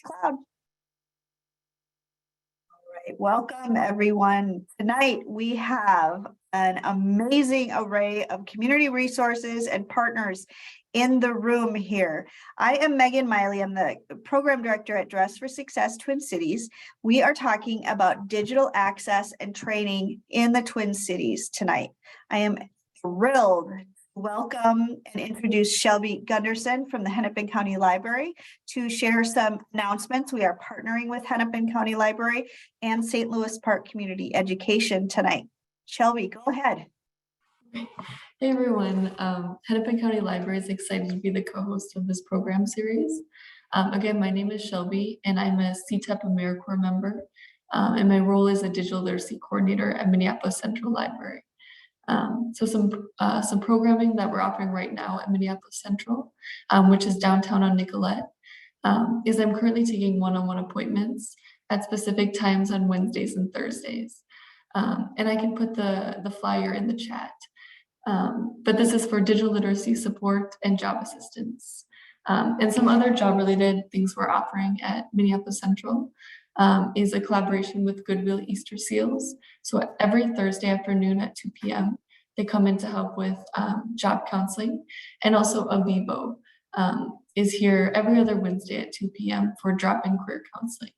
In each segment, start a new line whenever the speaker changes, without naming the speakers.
cloud. Right, welcome everyone. Tonight we have an amazing array of community resources and partners in the room here. I am Megan Miley. I'm the program director at Dress for Success Twin Cities. We are talking about digital access and training in the Twin Cities tonight. I am thrilled to welcome and introduce Shelby Gunderson from the Hennepin County Library to share some announcements. We are partnering with Hennepin County Library and St. Louis Park Community Education tonight. Shelby, go ahead.
Hey everyone, Hennepin County Library is excited to be the co-host of this program series. Again, my name is Shelby and I'm a CTEP AmeriCorps member, and my role is a digital literacy coordinator at Minneapolis Central Library. So some programming that we're offering right now at Minneapolis Central, which is downtown on Nicollet, is I'm currently taking one-on-one appointments at specific times on Wednesdays and Thursdays. And I can put the flyer in the chat. But this is for digital literacy support and job assistance. And some other job-related things we're offering at Minneapolis Central is a collaboration with Goodwill Easter Seals. So every Thursday afternoon at 2 p.m., they come in to help with job counseling. And also Avivo is here every other Wednesday at 2 p.m. for drop-in career counseling.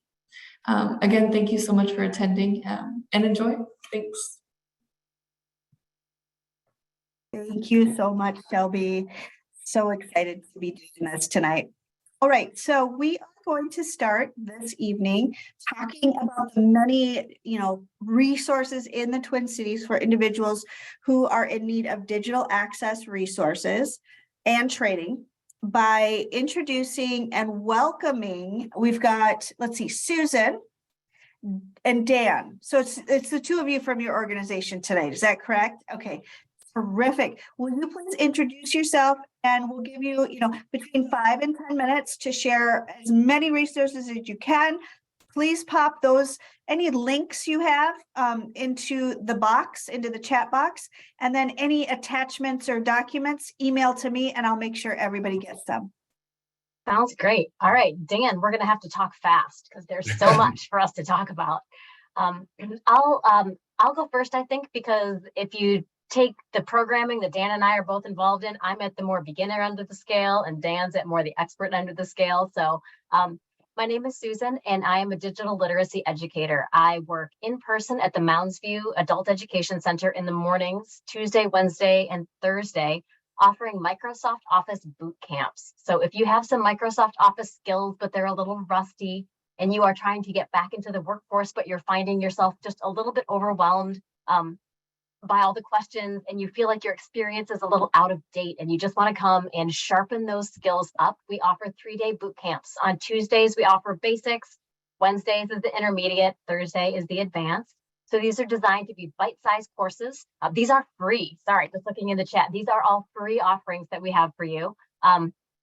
Again, thank you so much for attending and enjoy. Thanks.
Thank you so much, Shelby. So excited to be doing this tonight. All right, so we are going to start this evening talking about the many, resources in the Twin Cities for individuals who are in need of digital access resources and training by introducing and welcoming. We've got, Susan and Dan. So it's the two of you from your organization tonight. Is that correct? Okay. Terrific. Will you please introduce yourself, and we'll give you, between 5 and 10 minutes to share as many resources as you can. Please pop any links you have into the chat box, and then any attachments or documents, email to me, and I'll make sure everybody gets them.
Sounds great. All right, Dan, we're going to have to talk fast because there's so much for us to talk about. I'll go first, I think, because if you take the programming that Dan and I are both involved in, I'm at the more beginner end of the scale and Dan's at more the expert end of the scale. So my name is Susan and I am a digital literacy educator. I work in person at the Mounds View Adult Education Center in the mornings, Tuesday, Wednesday, and Thursday, offering Microsoft Office boot camps. So if you have some Microsoft Office skills, but they're a little rusty and you are trying to get back into the workforce, but you're finding yourself just a little bit overwhelmed by all the questions and you feel like your experience is a little out of date and you just want to come and sharpen those skills up, we offer 3-day boot camps. On Tuesdays, we offer basics. Wednesdays is the intermediate. Thursday is the advanced. So these are designed to be bite-sized courses. These are free. Sorry, just looking in the chat. These are all free offerings that we have for you.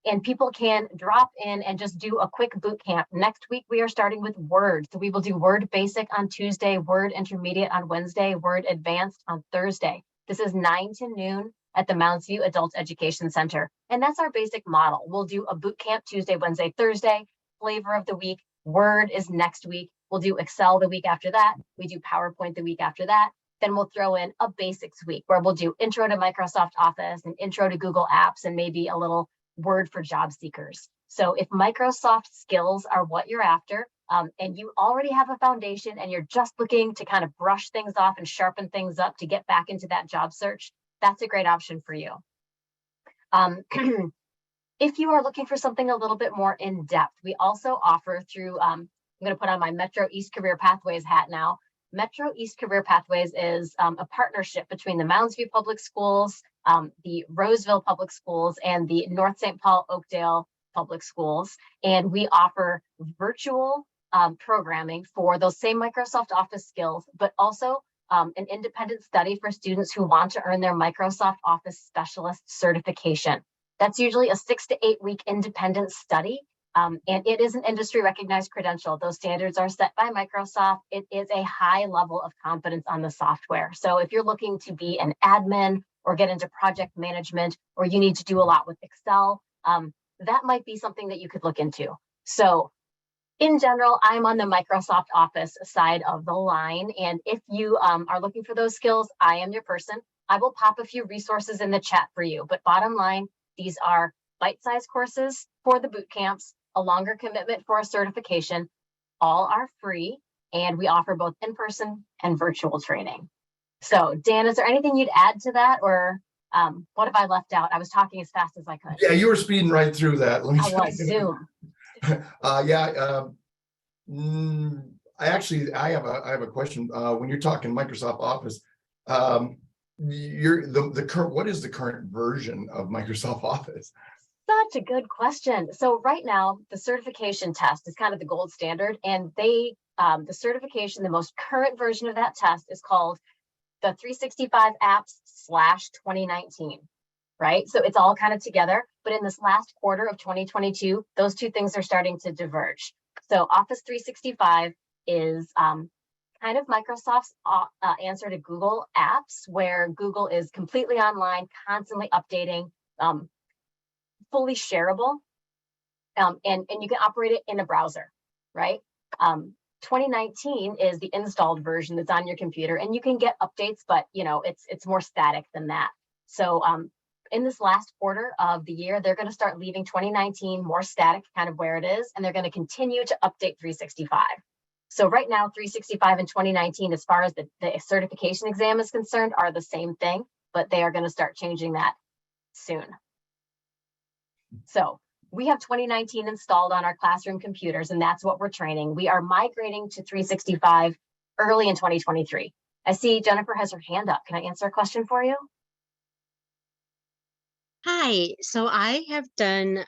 And people can drop in and just do a quick boot camp. Next week, we are starting with Word. So we will do Word Basic on Tuesday, Word Intermediate on Wednesday, Word Advanced on Thursday. This is 9 to noon at the Mounds View Adult Education Center. And that's our basic model. We'll do a boot camp Tuesday, Wednesday, Thursday. Flavor of the week, Word is next week. We'll do Excel the week after that. We do PowerPoint the week after that. Then we'll throw in a basics week where we'll do intro to Microsoft Office and intro to Google Apps and maybe a little Word for job seekers. So if Microsoft skills are what you're after, and you already have a foundation and you're just looking to kind of brush things off and sharpen things up to get back into that job search, that's a great option for you. If you are looking for something a little bit more in depth, we also offer through, I'm going to put on my Metro East Career Pathways hat now. Metro East Career Pathways is a partnership between the Mounds View Public Schools, the Roseville Public Schools, and the North St. Paul Oakdale Public Schools. And we offer virtual programming for those same Microsoft Office skills, but also an independent study for students who want to earn their Microsoft Office Specialist certification. That's usually a 6 to 8 week independent study. And it is an industry recognized credential. Those standards are set by Microsoft. It is a high level of competence on the software. So if you're looking to be an admin or get into project management, or you need to do a lot with Excel, that might be something that you could look into. So in general, I'm on the Microsoft Office side of the line. And if you are looking for those skills, I am your person. I will pop a few resources in the chat for you. But bottom line, these are bite-sized courses for the boot camps, a longer commitment for a certification. All are free, and we offer both in-person and virtual training. So Dan, is there anything you'd add to that, or what have I left out? I was talking as fast as I could.
Yeah, you were speeding right through that. Let me
I
tell
was
you.
Zoom.
I have a question. When you're talking Microsoft Office, you're the current, what is the current version of Microsoft Office?
Such a good question. So right now, the certification test is kind of the gold standard, and the certification, the most current version of that test is called the 365 apps / 2019, right? So it's all kind of together, but in this last quarter of 2022, those two things are starting to diverge. So Office 365 is kind of Microsoft's answer to Google Apps, where Google is completely online, constantly updating, fully shareable, and you can operate it in a browser, right? 2019 is the installed version that's on your computer, and you can get updates, but it's more static than that. So in this last quarter of the year, they're going to start leaving 2019 more static, kind of where it is, and they're going to continue to update 365. So right now, 365 and 2019, as far as the certification exam is concerned, are the same thing, but they are going to start changing that soon. So we have 2019 installed on our classroom computers, and that's what we're training. We are migrating to 365 early in 2023. I see Jennifer has her hand up. Can I answer a question for you?
Hi, so I have done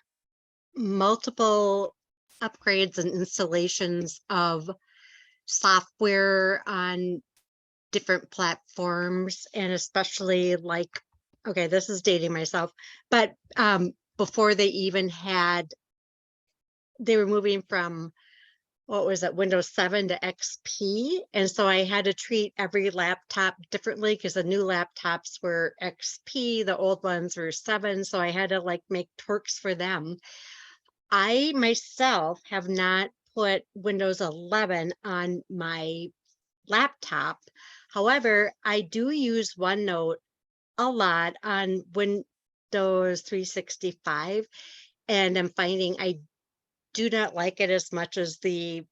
multiple upgrades and installations of software on different platforms, and especially like, okay, this is dating myself, but before they even they were moving from, what was it, Windows 7 to XP. And so I had to treat every laptop differently because the new laptops were XP, the old ones were 7. So I had to like make twerks for them. I myself have not put Windows 11 on my laptop. However, I do use OneNote a lot on Windows 365, and I'm finding I do not like it as much as the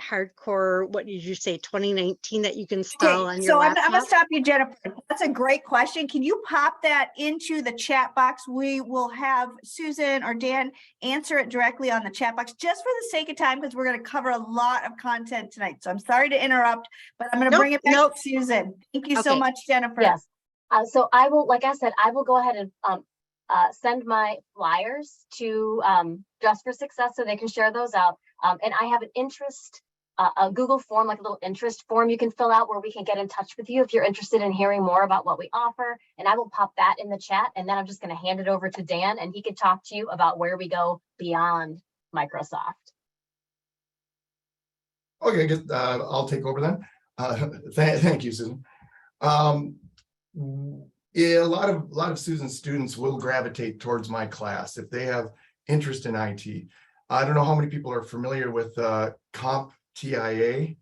hardcore, what did you say, 2019 that you can install on your
so
laptop?
I'm gonna stop you, Jennifer. That's a great question. Can you pop that into the chat box? We will have Susan or Dan answer it directly on the chat box, just for the sake of time, because we're going to cover a lot of content tonight. So I'm sorry to interrupt, but I'm going to bring it back to Susan. Thank you so much, Jennifer.
Yes. So I will, like I said, I will go ahead and send my flyers to Dress for Success so they can share those out. And I have an interest, a Google form, like a little interest form you can fill out where we can get in touch with you if you're interested in hearing more about what we offer. And I will pop that in the chat, and then I'm just going to hand it over to Dan, and he can talk to you about where we go beyond Microsoft.
Okay, I guess I'll take over then. Thank you, Susan. Yeah, a lot of Susan's students will gravitate towards my class if they have interest in IT. I don't know how many people are familiar with CompTIA.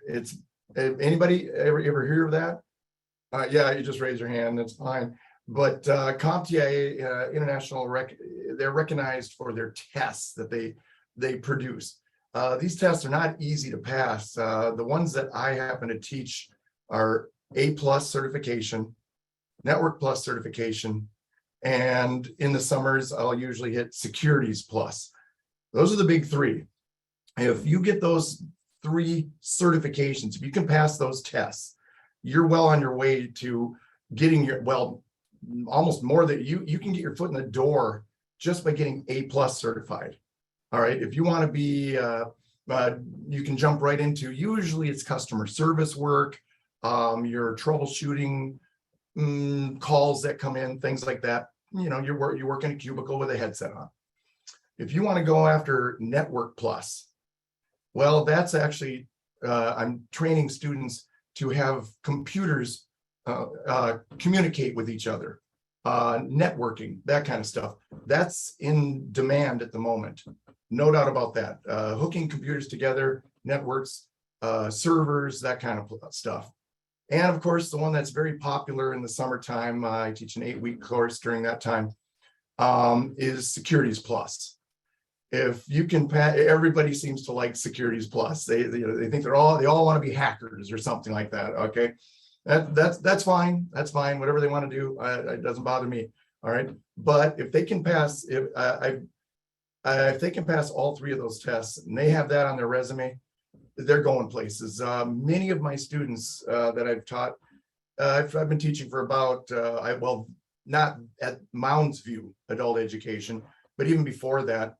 It's anybody ever hear of that? Yeah, you just raise your hand. That's fine. But CompTIA International, they're recognized for their tests that they produce. These tests are not easy to pass. The ones that I happen to teach are A+ certification, Network Plus certification, and in the summers, I'll usually hit Securities Plus. Those are the big three. If you get those 3 certifications, if you can pass those tests, you're well on your way to getting your, well, almost more that you can get your foot in the door just by getting A+ certified. All right, if you want to be, you can jump right into, usually it's customer service work, your troubleshooting calls that come in, things like that. You know, you work in a cubicle with a headset on. If you want to go after Network Plus, well, that's actually, I'm training students to have computers communicate with each other, networking, that kind of stuff. That's in demand at the moment. No doubt about that. Hooking computers together, networks, servers, that kind of stuff. And of course, the one that's very popular in the summertime, I teach an 8-week course during that time, is Securities Plus. If you can, everybody seems to like Securities Plus. They think they all want to be hackers or something like that. Okay, that's fine. That's fine. Whatever they want to do, it doesn't bother me. All right, but if they can pass, if they can pass all 3 of those tests and they have that on their resume, they're going places. Many of my students that I've taught, I've been teaching for about, not at Mounds View Adult Education, but even before that,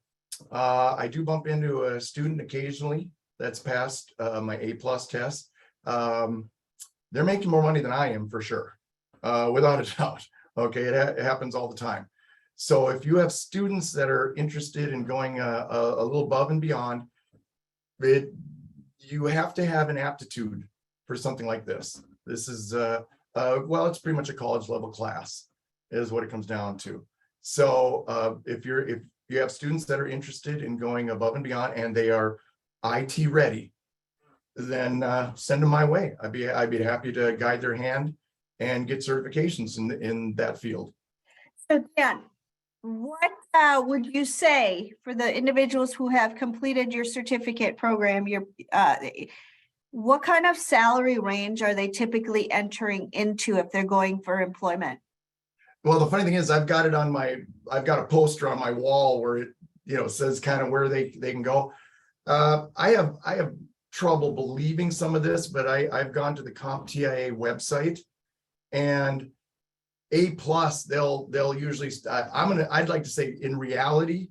I do bump into a student occasionally that's passed my A+ test. They're making more money than I am for sure, without a doubt. Okay, it happens all the time. So if you have students that are interested in going a little above and beyond, you have to have an aptitude for something like this. This is, it's pretty much a college level class is what it comes down to. So if you have students that are interested in going above and beyond and they are IT ready, then send them my way. I'd be happy to guide their hand and get certifications in that field.
So Dan, what would you say for the individuals who have completed your certificate program, what kind of salary range are they typically entering into if they're going for employment?
Well, the funny thing is I've got a poster on my wall where it says kind of where they can go. I have trouble believing some of this, but I've gone to the CompTIA website, and A+, they'll usually, I'd like to say in reality,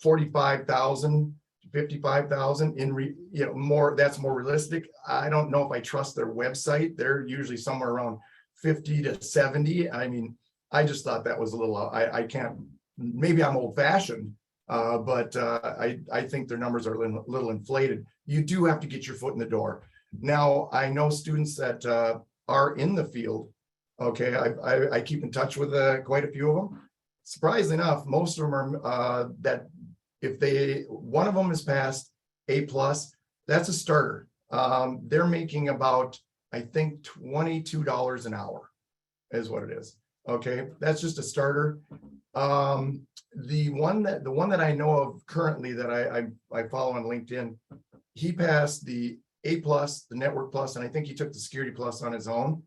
45,000 to 55,000 more, that's more realistic. I don't know if I trust their website. They're usually somewhere around 50 to 70. I mean, I just thought that was a little, I can't, maybe I'm old fashioned, but I think their numbers are a little inflated. You do have to get your foot in the door. Now, I know students that are in the field. Okay, I keep in touch with quite a few of them. Surprisingly enough, most of them are that if one of them is passed A+, that's a starter. They're making about, I think, $22 an hour is what it is. Okay, that's just a starter. The one that I know of currently that I follow on LinkedIn, he passed the A+, the Network Plus, and I think he took the Security Plus on his own.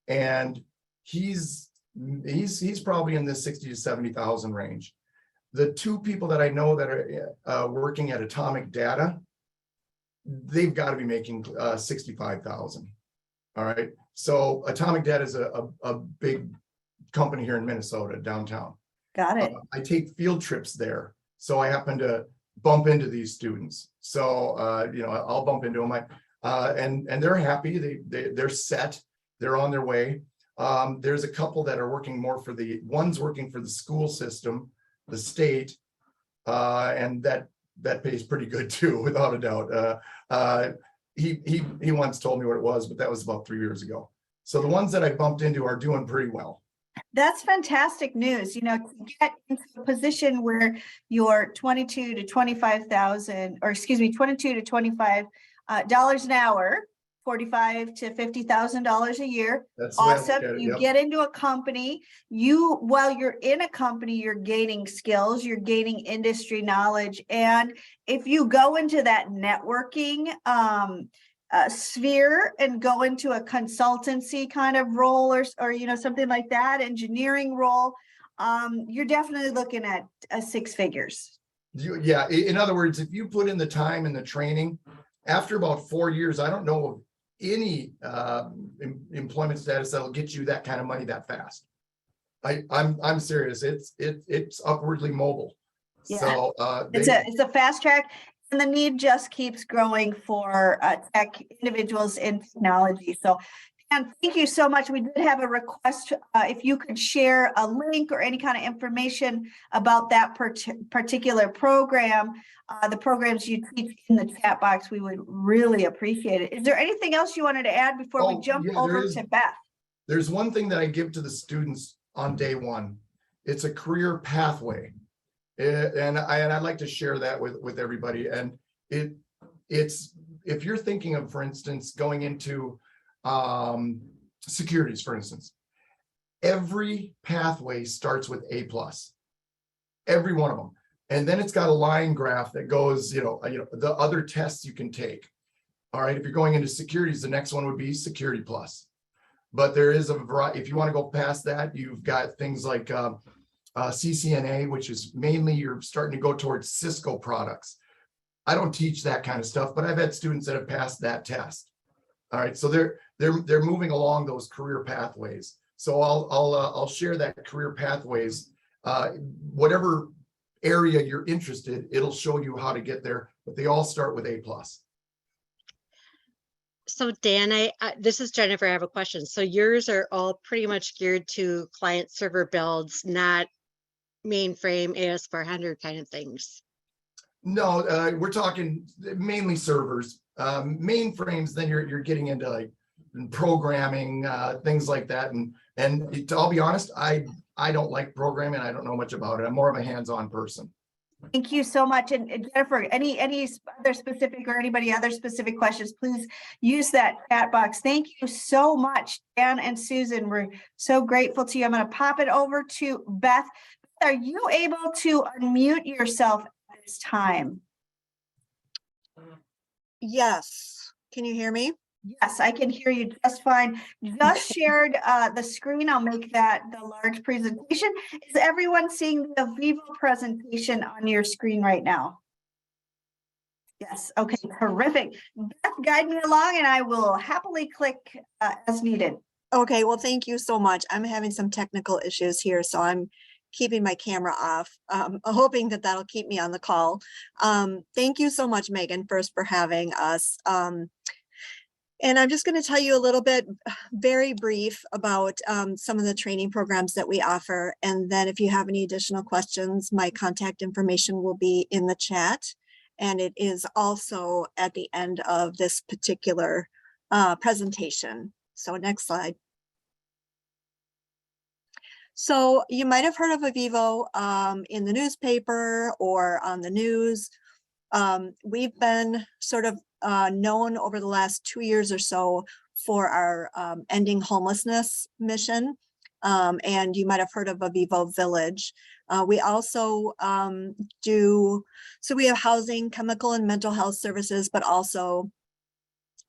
And he's probably in the 60 to 70,000 range. The 2 people that I know that are working at Atomic Data, they've got to be making 65,000. All right. So Atomic Data is a big company here in Minnesota, downtown.
Got it.
I take field trips there, so I happen to bump into these students. So I'll bump into them. And they're happy. They're set. They're on their way. There's a couple that are working more for one's working for the school system, the state, and that pays pretty good too, without a doubt. He once told me what it was, but that was about 3 years ago. So the ones that I bumped into are doing pretty well.
That's fantastic news. To get into a position where you're 22 to 25,000, or excuse me, 22 to 25 dollars an hour, $45,000 to $50,000 a year.
That's
awesome. You get into a company. While you're in a company, you're gaining skills, you're gaining industry knowledge, and if you go into that networking sphere and go into a consultancy kind of role or something like that, engineering role, you're definitely looking at 6 figures.
Yeah. In other words, if you put in the time and the training, after about 4 years, I don't know of any employment status that'll get you that kind of money that fast. I'm serious. It's upwardly mobile.
Yeah.
So
it's a fast track. And the need just keeps growing for tech individuals in technology. So, Dan, thank you so much. We did have a request. If you could share a link or any kind of information about that particular program, the programs you teach in the chat box, we would really appreciate it. Is there anything else you wanted to add before we jump over to Beth?
There's one thing that I give to the students on day one. It's a career pathway. And I'd like to share that with everybody. And it's, if you're thinking of, for instance, going into securities, for instance, every pathway starts with A+, every one of them. And then it's got a line graph that goes, the other tests you can take. All right, if you're going into securities, the next one would be Security Plus. But there is a variety. If you want to go past that, you've got things like CCNA, which is mainly you're starting to go towards Cisco products. I don't teach that kind of stuff, but I've had students that have passed that test. All right, so they're moving along those career pathways. So I'll share that career pathways. Whatever area you're interested, it'll show you how to get there, but they all start with A+.
So Dan, this is Jennifer. I have a question. So yours are all pretty much geared to client server builds, not mainframe AS400 kind of things.
No, we're talking mainly servers, mainframes. Then you're getting into like programming, things like that. And I'll be honest, I don't like programming. I don't know much about it. I'm more of a hands-on person.
Thank you so much. And Jennifer, any other specific or anybody other specific questions, please use that chat box. Thank you so much, Dan and Susan. We're so grateful to you. I'm going to pop it over to Beth. Are you able to unmute yourself at this time?
Yes. Can you hear me?
Yes, I can hear you just fine. Just shared the screen. I'll make that the large presentation. Is everyone seeing the Vivo presentation on your screen right now? Yes. Okay, terrific. Beth, guide me along and I will happily click as needed.
Okay, well, thank you so much. I'm having some technical issues here, so I'm keeping my camera off, hoping that that'll keep me on the call. Thank you so much, Megan, first for having us. And I'm just going to tell you a little bit, very brief, about some of the training programs that we offer. And then if you have any additional questions, my contact information will be in the chat. And it is also at the end of this particular presentation. So next slide. So you might have heard of Avivo in the newspaper or on the news. We've been sort of known over the last 2 years or so for our ending homelessness mission. And you might have heard of Avivo Village. We also we have housing, chemical and mental health services, but also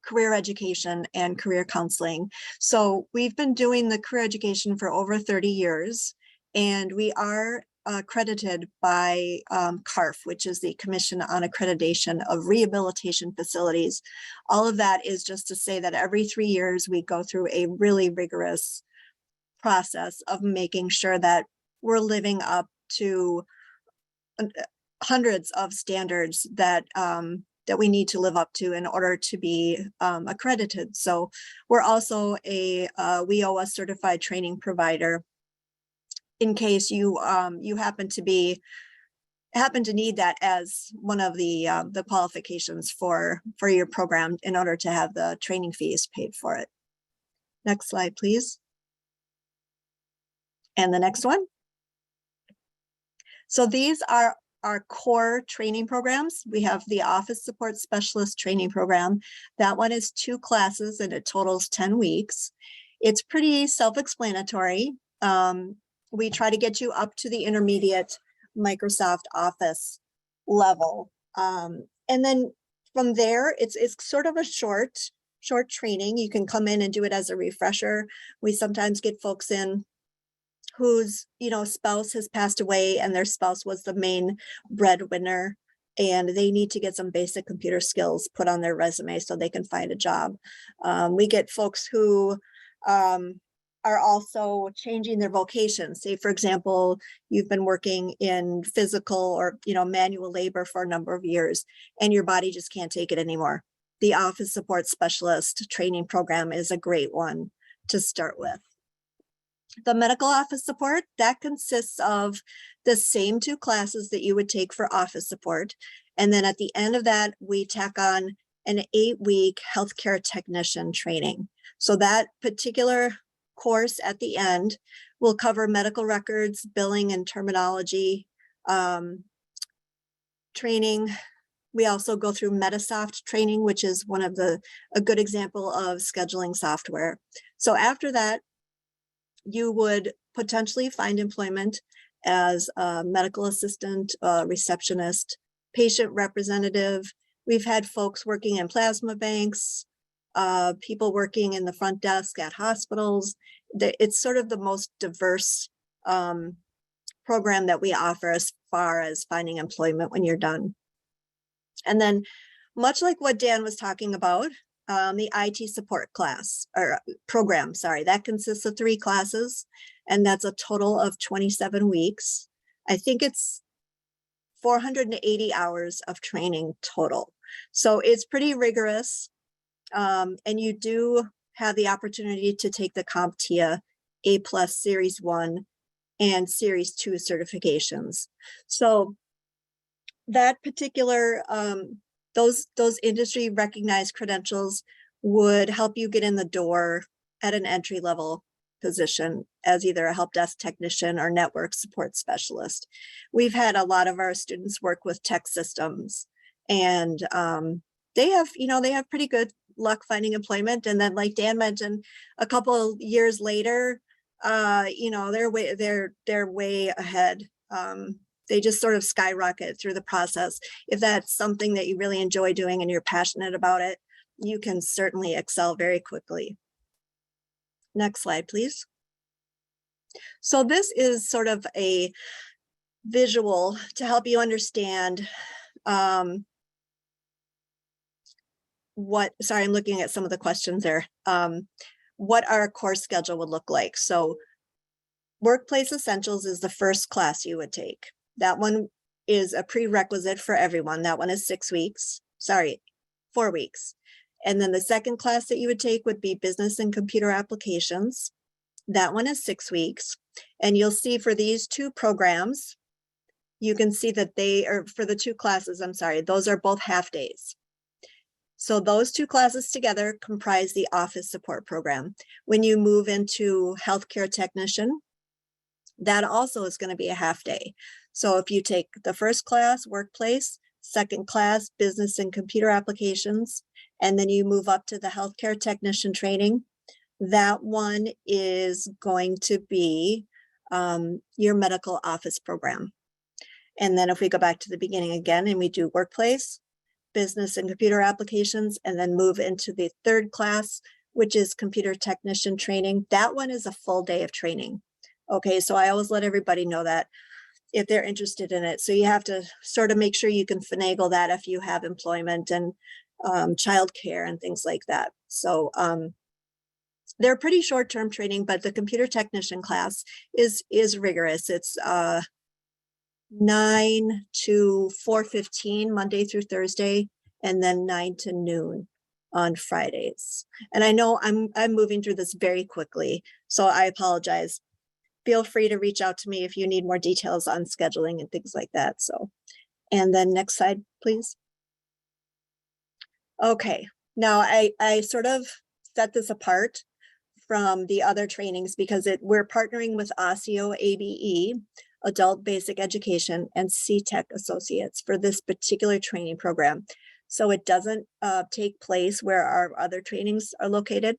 career education and career counseling. So we've been doing the career education for over 30 years, and we are accredited by CARF, which is the Commission on Accreditation of Rehabilitation Facilities. All of that is just to say that every 3 years we go through a really rigorous process of making sure that we're living up to hundreds of standards that that we need to live up to in order to be accredited. So we're also a WIOA certified training provider, in case you you happen to need that as one of the qualifications for your program in order to have the training fees paid for it. Next slide, please. And the next one. So these are our core training programs. We have the Office Support Specialist training program. That one is 2 classes and it totals 10 weeks. It's pretty self-explanatory. We try to get you up to the intermediate Microsoft Office level. And then from there, it's sort of a short training. You can come in and do it as a refresher. We sometimes get folks in whose spouse has passed away and their spouse was the main breadwinner, and they need to get some basic computer skills put on their resume so they can find a job. We get folks who are also changing their vocation. Say, for example, you've been working in physical or manual labor for a number of years and your body just can't take it anymore. The Office Support Specialist training program is a great one to start with. The medical office support, that consists of the same 2 classes that you would take for office support. And then at the end of that, we tack on an 8-week healthcare technician training. So that particular course at the end will cover medical records, billing and terminology, Training. We also go through Metasoft training, which is one of a good example of scheduling software. So after that, you would potentially find employment as a medical assistant, receptionist, patient representative. We've had folks working in plasma banks, people working in the front desk at hospitals. It's sort of the most diverse program that we offer as far as finding employment when you're done. And then, much like what Dan was talking about, the IT support class or program, sorry, that consists of 3 classes, and that's a total of 27 weeks. I think it's 480 hours of training total. So it's pretty rigorous. And you do have the opportunity to take the CompTIA A+ Series 1 and Series 2 certifications. So that particular, those industry recognized credentials would help you get in the door at an entry level position as either a help desk technician or network support specialist. We've had a lot of our students work with tech systems, and they have pretty good luck finding employment. And then, like Dan mentioned, a couple of years later, they're way ahead. They just sort of skyrocket through the process. If that's something that you really enjoy doing and you're passionate about it, you can certainly excel very quickly. Next slide, please. So this is sort of a visual to help you understand sorry, I'm looking at some of the questions there. What our course schedule would look like. So Workplace Essentials is the first class you would take. That one is a prerequisite for everyone. That one is 4 weeks. And then the second class that you would take would be Business and Computer Applications. That one is 6 weeks. And you'll see for these 2 programs, you can see that they are, for the 2 classes, I'm sorry, those are both half days. So those 2 classes together comprise the Office Support Program. When you move into Healthcare Technician, that also is going to be a half day. So if you take the first class, Workplace, second class, Business and Computer Applications, and then you move up to the Healthcare Technician training, that one is going to be your Medical Office Program. And then if we go back to the beginning again and we do Workplace, Business and Computer Applications, and then move into the third class, which is Computer Technician training, that one is a full day of training. Okay, so I always let everybody know that if they're interested in it. So you have to sort of make sure you can finagle that if you have employment and childcare and things like that. So they're pretty short-term training, but the Computer Technician class is rigorous. It's 9 to 4:15 Monday through Thursday, and then 9 to noon on Fridays. And I know I'm moving through this very quickly, so I apologize. Feel free to reach out to me if you need more details on scheduling and things like that. So, and then next slide, please. Okay, now I sort of set this apart from the other trainings because we're partnering with OSSEO ABE, Adult Basic Education, and CTech Associates for this particular training program. So it doesn't take place where our other trainings are located.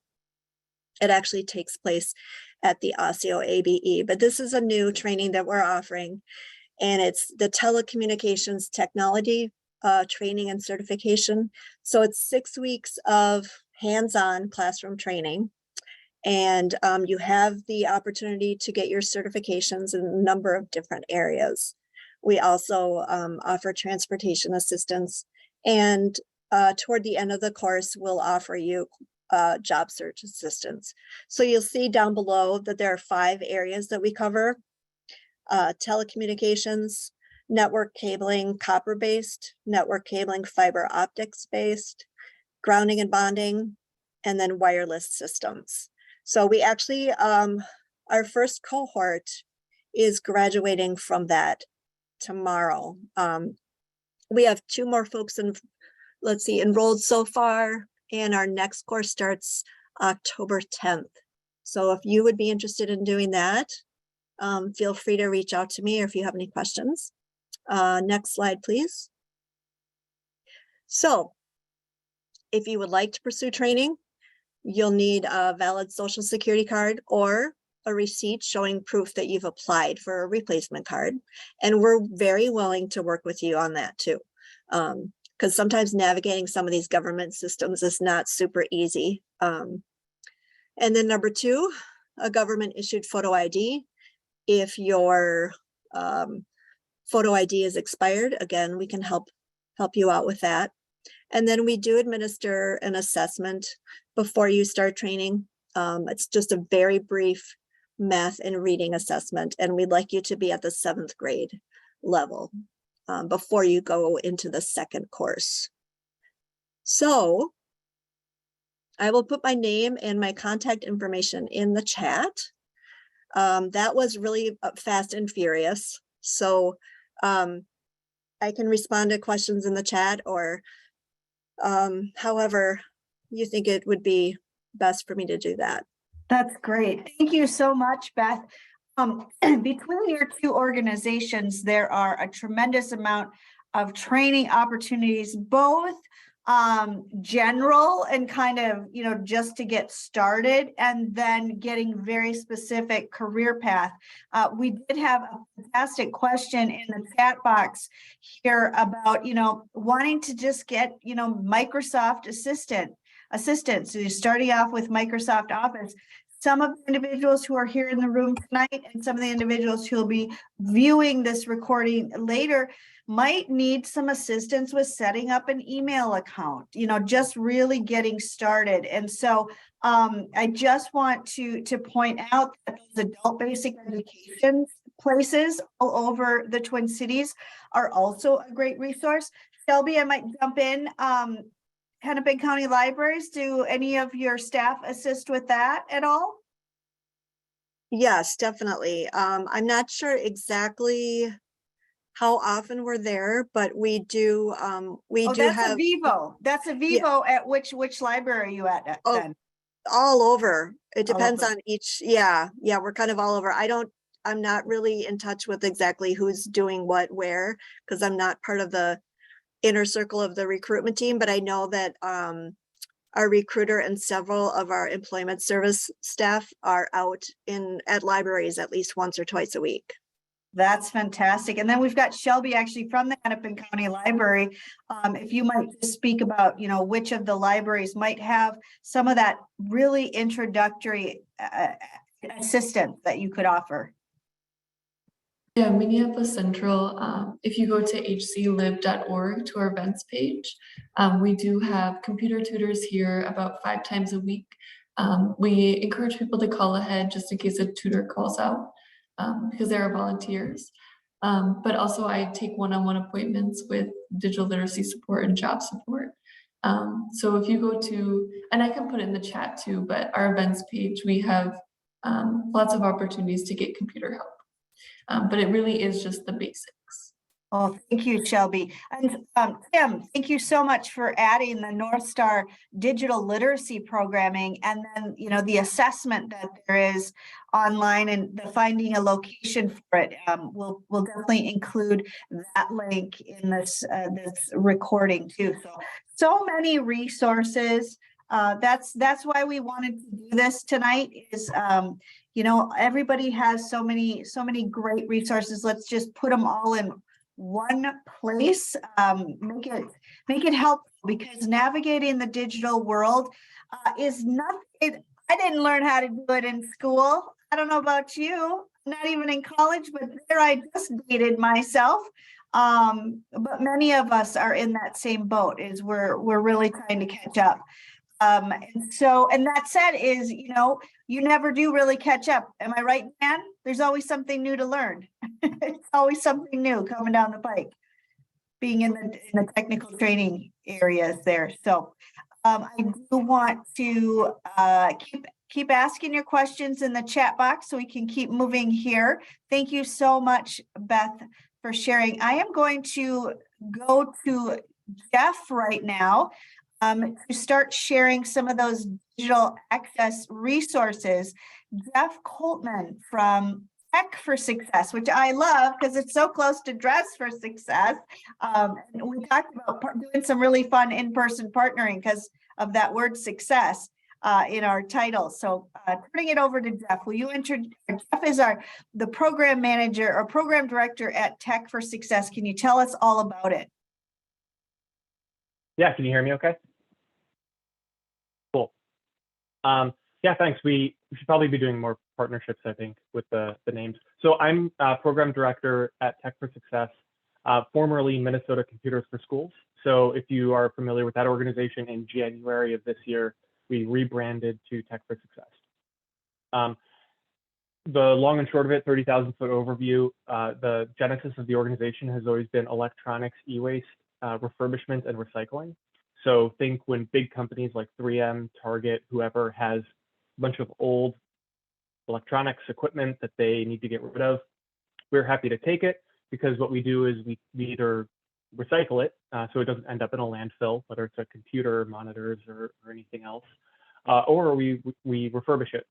It actually takes place at the OSSEO ABE, but this is a new training that we're offering, and it's the Telecommunications Technology training and certification. So it's 6 weeks of hands-on classroom training, and you have the opportunity to get your certifications in a number of different areas. We also offer transportation assistance, and toward the end of the course, we'll offer you job search assistance. So you'll see down below that there are 5 areas that we cover: telecommunications, network cabling, copper-based, network cabling, fiber optics-based, grounding and bonding, and then wireless systems. So we actually, our first cohort is graduating from that tomorrow. We have 2 more folks enrolled so far, and our next course starts October 10th. So if you would be interested in doing that, feel free to reach out to me, or if you have any questions. Next slide, please. So if you would like to pursue training, you'll need a valid social security card or a receipt showing proof that you've applied for a replacement card. And we're very willing to work with you on that too. Because sometimes navigating some of these government systems is not super easy. And then number 2, a government issued photo ID. If your photo ID is expired, again, we can help you out with that. And then we do administer an assessment before you start training. It's just a very brief math and reading assessment, and we'd like you to be at the 7th grade level before you go into the second course. So I will put my name and my contact information in the chat. That was really fast and furious. So I can respond to questions in the chat, or however you think it would be best for me to do that.
That's great. Thank you so much, Beth. Between your two organizations, there are a tremendous amount of training opportunities, both general and kind of, just to get started, and then getting very specific career path. We did have a fantastic question in the chat box here about, wanting to just get, Microsoft assistant. So you're starting off with Microsoft Office. Some of the individuals who are here in the room tonight and some of the individuals who will be viewing this recording later might need some assistance with setting up an email account, just really getting started. And so I just want to point out that those adult basic education places all over the Twin Cities are also a great resource. Shelby, I might jump in. Hennepin County Libraries, do any of your staff assist with that at all?
Yes, definitely. I'm not sure exactly how often we're there, but we do.
That's a Vivo. That's a Vivo. Yeah. At which library are you at then?
All over. It depends on each. Yeah, we're kind of all over. I'm not really in touch with exactly who's doing what where, because I'm not part of the inner circle of the recruitment team, but I know that our recruiter and several of our employment service staff are out at libraries at least once or twice a week.
That's fantastic. And then we've got Shelby actually from the Hennepin County Library. If you might just speak about, which of the libraries might have some of that really introductory assistance that you could offer.
Yeah, Minneapolis Central, if you go to hclib.org to our events page, we do have computer tutors here about 5 times a week. We encourage people to call ahead just in case a tutor calls out because there are volunteers. But also I take one-on-one appointments with digital literacy support and job support. So if you go to, and I can put it in the chat too, but our events page, we have lots of opportunities to get computer help. But it really is just the basics.
Oh, thank you, Shelby. And Tim, thank you so much for adding the NorthStar Digital Literacy programming, and then, the assessment that there is online and the finding a location for it. We'll definitely include that link in this recording too. So many resources. That's why we wanted to do this tonight is, everybody has so many great resources. Let's just put them all in one place, make it helpful, because navigating the digital world is not, I didn't learn how to do it in school. I don't know about you, not even in college, but there I just dated myself. But many of us are in that same boat, is we're really trying to catch up. And that said is, you never do really catch up. Am I right, Dan? There's always something new to learn. It's always something new coming down the pike, being in the technical training areas there. So I do want to keep asking your questions in the chat box so we can keep moving here. Thank you so much, Beth, for sharing. I am going to go to Jeff right now. To start sharing some of those digital access resources. Jeff Coltman from Tech for Success, which I love because it's so close to Dress for Success. And we talked about doing some really fun in-person partnering because of that word success in our title. So turning it over to Jeff, will you introduce, Jeff is the program manager or program director at Tech for Success. Can you tell us all about it?
Yeah, can you hear me okay? Cool. Yeah, thanks. We should probably be doing more partnerships, I think, with the names. So I'm program director at Tech for Success, formerly Minnesota Computers for Schools. So if you are familiar with that organization, in January of this year, we rebranded to Tech for Success. The long and short of it, 30,000-foot overview, the genesis of the organization has always been electronics, e-waste, refurbishment, and recycling. So think when big companies like 3M, Target, whoever has a bunch of old electronics equipment that they need to get rid of, we're happy to take it, because what we do is we either recycle it so it doesn't end up in a landfill, whether it's a computer, monitors, or anything else, or we refurbish it.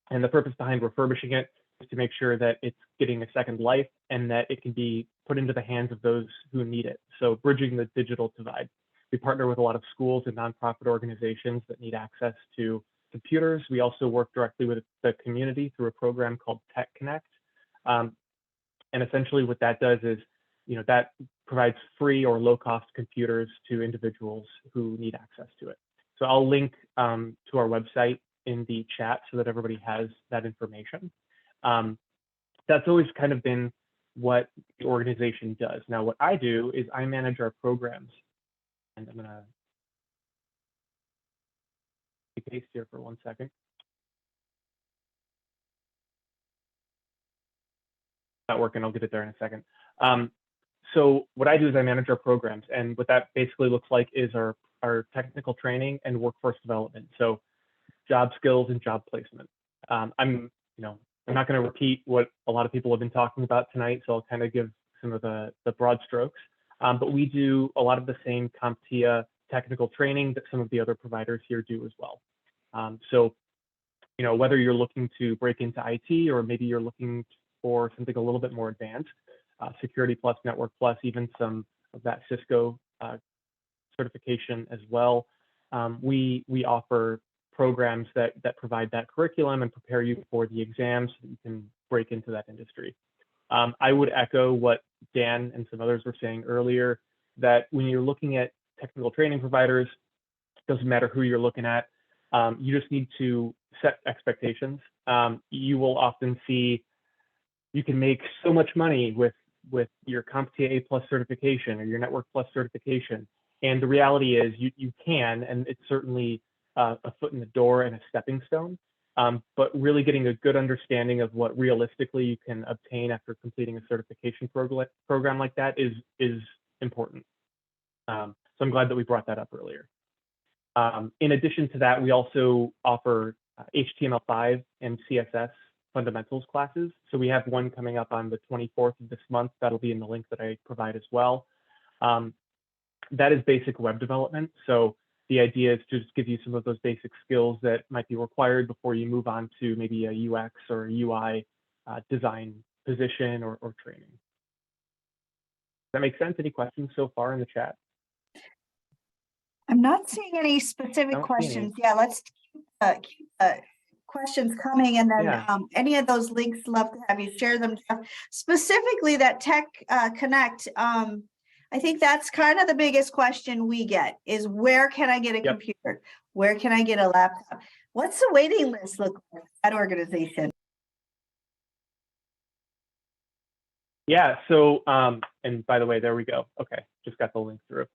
And the purpose behind refurbishing it is to make sure that it's getting a second life and that it can be put into the hands of those who need it. So bridging the digital divide. We partner with a lot of schools and nonprofit organizations that need access to computers. We also work directly with the community through a program called Tech Connect. And essentially what that does is, that provides free or low-cost computers to individuals who need access to it. So I'll link to our website in the chat so that everybody has that information. That's always kind of been what the organization does. Now, what I do is I manage our programs. And I'm gonna paste here for 1 second. Not working, I'll get it there in a second. So what I do is I manage our programs, and what that basically looks like is our technical training and workforce development. So job skills and job placement. I'm not going to repeat what a lot of people have been talking about tonight, so I'll kind of give some of the broad strokes. But we do a lot of the same CompTIA technical training that some of the other providers here do as well. So, whether you're looking to break into IT, or maybe you're looking for something a little bit more advanced, Security Plus, Network Plus, even some of that Cisco certification as well. We offer programs that provide that curriculum and prepare you for the exams so that you can break into that industry. I would echo what Dan and some others were saying earlier, that when you're looking at technical training providers, it doesn't matter who you're looking at, you just need to set expectations. You will often see you can make so much money with your CompTIA A+ certification or your Network Plus certification. And the reality is you can, and it's certainly a foot in the door and a stepping stone. But really getting a good understanding of what realistically you can obtain after completing a certification program like that is important. So I'm glad that we brought that up earlier. In addition to that, we also offer HTML5 and CSS fundamentals classes. So we have one coming up on the 24th of this month. That'll be in the link that I provide as well. That is basic web development. So the idea is to just give you some of those basic skills that might be required before you move on to maybe a UX or a UI design position or training. Does that make sense? Any questions so far in the chat?
I'm not seeing any specific questions. Yeah, let's keep questions coming, and then any of those links, love to have you share them. Specifically that Tech Connect, I think that's kind of the biggest question we get is, where can I get a computer? Where can I get a laptop? What's the waiting list look like at that organization?
Yeah, so, and by the way, there we go. Okay, just got the link through.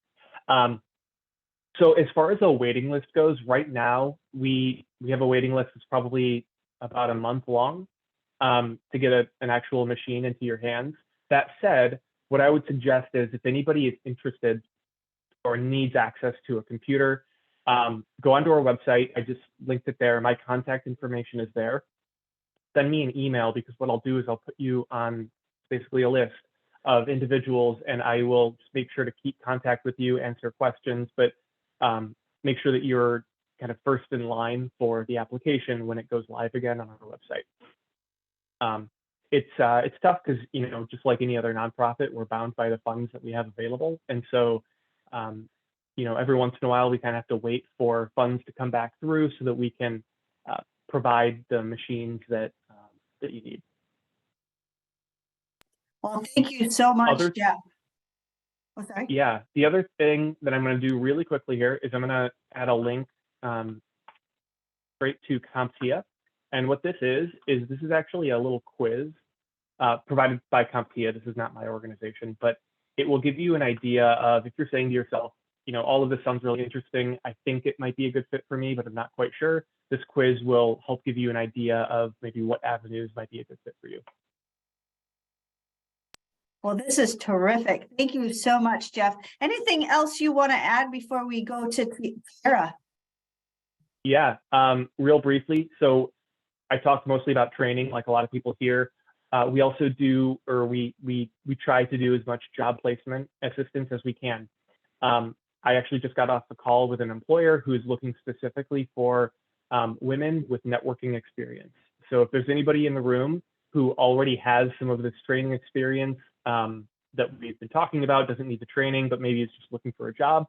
So as far as the waiting list goes, right now, we have a waiting list that's probably about a month long to get an actual machine into your hands. That said, what I would suggest is, if anybody is interested or needs access to a computer, go onto our website. I just linked it there. My contact information is there. Send me an email, because what I'll do is I'll put you on basically a list of individuals, and I will just make sure to keep contact with you, answer questions, but make sure that you're kind of first in line for the application when it goes live again on our website. it's tough because, you know, just like any other nonprofit, we're bound by the funds that we have available. And so, you know, every once in a while, we kind of have to wait for funds to come back through so that we can provide the machines that that you need.
Well, thank you so much,
Other,
Jeff. Oh, sorry.
yeah, the other thing that I'm going to do really quickly here is I'm going to add a link straight to CompTIA. And what this is this is actually a little quiz provided by CompTIA. This is not my organization, but it will give you an idea of, if you're saying to yourself, you know, all of this sounds really interesting, I think it might be a good fit for me, but I'm not quite sure. This quiz will help give you an idea of maybe what avenues might be a good fit for you.
Well, this is terrific. Thank you so much, Jeff. Anything else you want to add before we go to Tara?
Yeah, real briefly. So I talked mostly about training, like a lot of people here. We also do, or we try to do as much job placement assistance as we can. I actually just got off the call with an employer who is looking specifically for women with networking experience. So if there's anybody in the room who already has some of this training experience that we've been talking about, doesn't need the training, but maybe is just looking for a job,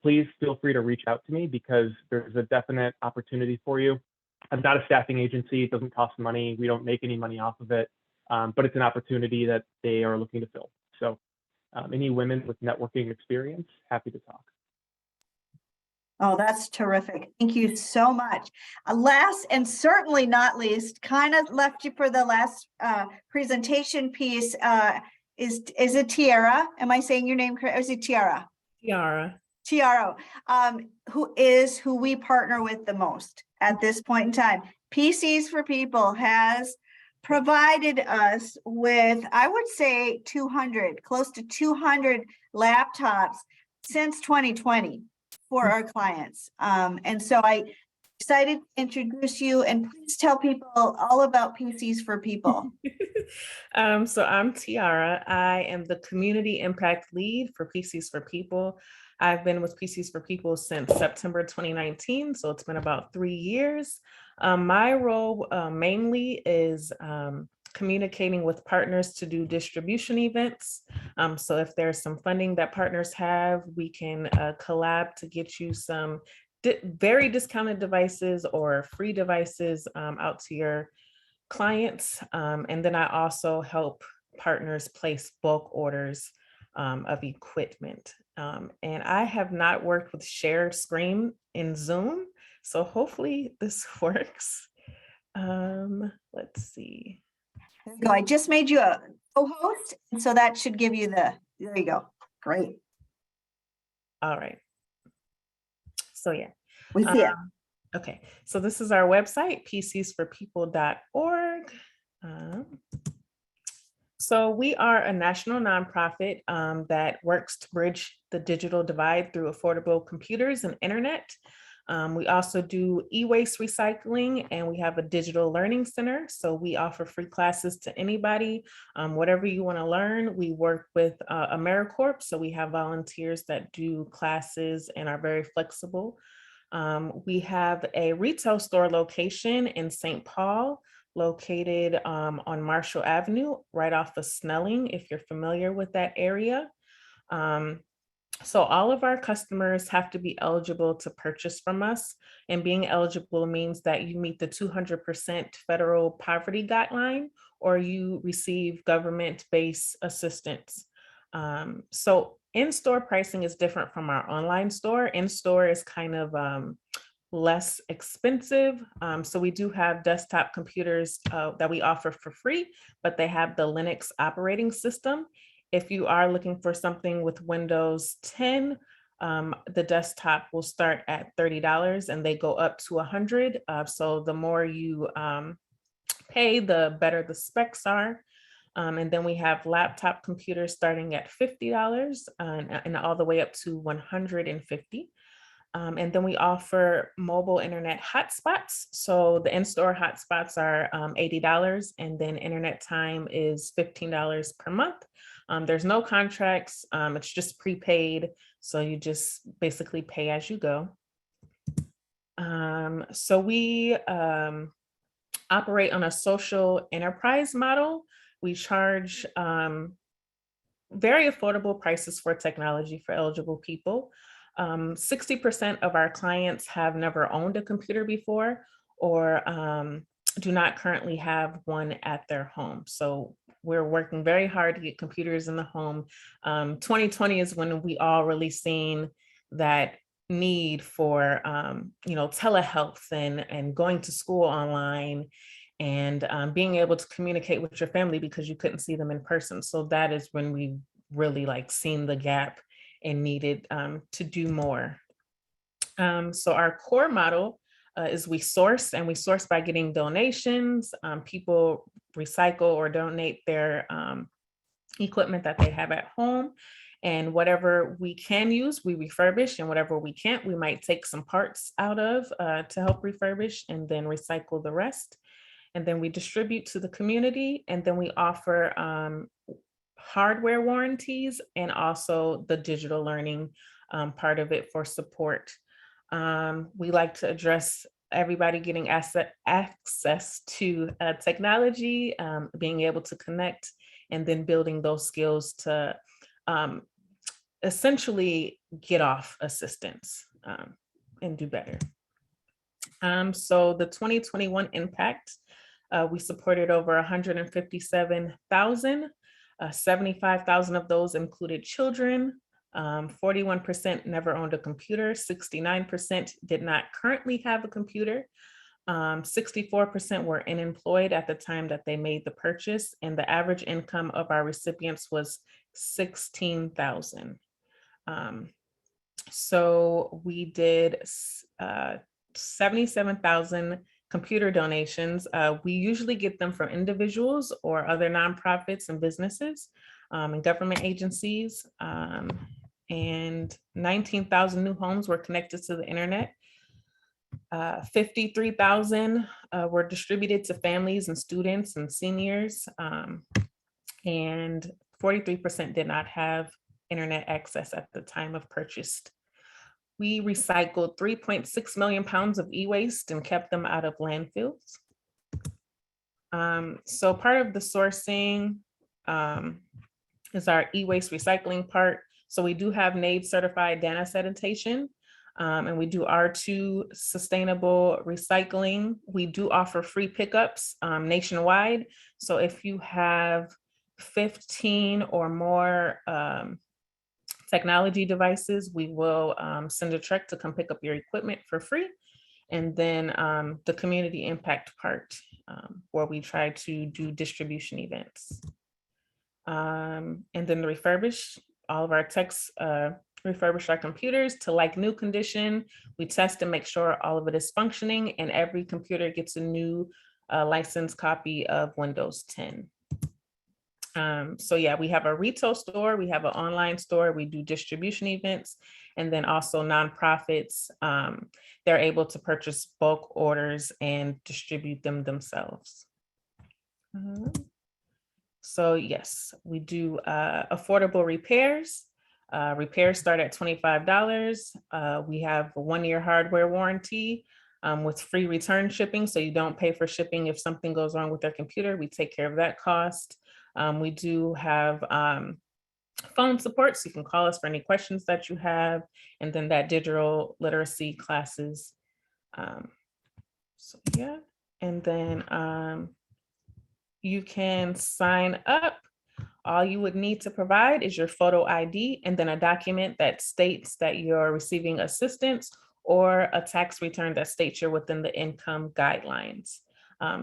please feel free to reach out to me because there's a definite opportunity for you. I'm not a staffing agency. It doesn't cost money. We don't make any money off of it, but it's an opportunity that they are looking to fill. So any women with networking experience, happy to talk.
Oh, that's terrific. Thank you so much. Last and certainly not least, kind of left you for the last presentation piece. Is it Tiara? Am I saying your name correct? Or is it Tiara? Tiara, who we partner with the most at this point in time. PCs for People has provided us with, I would say, close to 200 laptops since 2020 for our clients. And so I'm excited to introduce you, and please tell people all about PCs for People.
So I'm Tiara. I am the Community Impact Lead for PCs for People. I've been with PCs for People since September 2019, so it's been about 3 years. My role mainly is communicating with partners to do distribution events. So if there's some funding that partners have, we can collab to get you some very discounted devices or free devices out to your clients. And then I also help partners place bulk orders of equipment. And I have not worked with share screen in Zoom, so hopefully this works. Let's see.
There you go. I just made you a co-host, and so that should give you there you go. Great.
All right. So yeah.
We see it.
Okay, so this is our website, pcsforpeople.org. So we are a national nonprofit that works to bridge the digital divide through affordable computers and internet. We also do e-waste recycling, and we have a digital learning center. So we offer free classes to anybody, whatever you want to learn. We work with AmeriCorps, so we have volunteers that do classes and are very flexible. We have a retail store location in St. Paul, located on Marshall Avenue, right off of Snelling, if you're familiar with that area. So all of our customers have to be eligible to purchase from us, and being eligible means that you meet the 200% federal poverty guideline, or you receive government-based assistance. So in-store pricing is different from our online store. In-store is kind of less expensive. So we do have desktop computers that we offer for free, but they have the Linux operating system. If you are looking for something with Windows 10, the desktop will start at $30 and they go up to $100. So the more you pay, the better the specs are. And then we have laptop computers starting at $50 and all the way up to $150. And then we offer mobile internet hotspots. So the in-store hotspots are $80, and then internet time is $15 per month. There's no contracts, it's just prepaid. So you just basically pay as you go. So we operate on a social enterprise model. We charge very affordable prices for technology for eligible people. 60% of our clients have never owned a computer before or do not currently have one at their home. So we're working very hard to get computers in the home. 2020 is when we all really seen that need for telehealth and going to school online and being able to communicate with your family because you couldn't see them in person. So that is when we really seen the gap and needed to do more. So our core model is we source by getting donations. People recycle or donate their equipment that they have at home. And whatever we can use, we refurbish, and whatever we can't, we might take some parts out of to help refurbish and then recycle the rest. And then we distribute to the community, and then we offer hardware warranties and also the digital learning part of it for support. We like to address everybody getting access to technology, being able to connect, and then building those skills to essentially get off assistance and do better. So the 2021 impact, we supported over 157,000. 75,000 of those included children. 41% never owned a computer. 69% did not currently have a computer. 64% were unemployed at the time that they made the purchase, and the average income of our recipients was $16,000. So we did 77,000 computer donations. We usually get them from individuals or other nonprofits and businesses and government agencies. And 19,000 new homes were connected to the internet. 53,000 were distributed to families and students and seniors. And 43% did not have internet access at the time of purchase. We recycled 3.6 million pounds of e-waste and kept them out of landfills. So part of the sourcing is our e-waste recycling part. So we do have NAID certified data sanitation, and we do R2 sustainable recycling. We do offer free pickups nationwide. So if you have 15 or more technology devices, we will send a truck to come pick up your equipment for free. And then the community impact part, where we try to do distribution events. And then the refurbish, all of our techs refurbish our computers to like new condition. We test and make sure all of it is functioning, and every computer gets a new licensed copy of Windows 10. So yeah, we have a retail store, we have an online store, we do distribution events, and then also nonprofits, they're able to purchase bulk orders and distribute them themselves. So yes, we do affordable repairs. Repairs start at $25. We have a 1-year hardware warranty with free return shipping, so you don't pay for shipping if something goes wrong with their computer. We take care of that cost. We do have phone support, so you can call us for any questions that you have, and then that digital literacy classes. So yeah, and then you can sign up. All you would need to provide is your photo ID and then a document that states that you're receiving assistance, or a tax return that states you're within the income guidelines.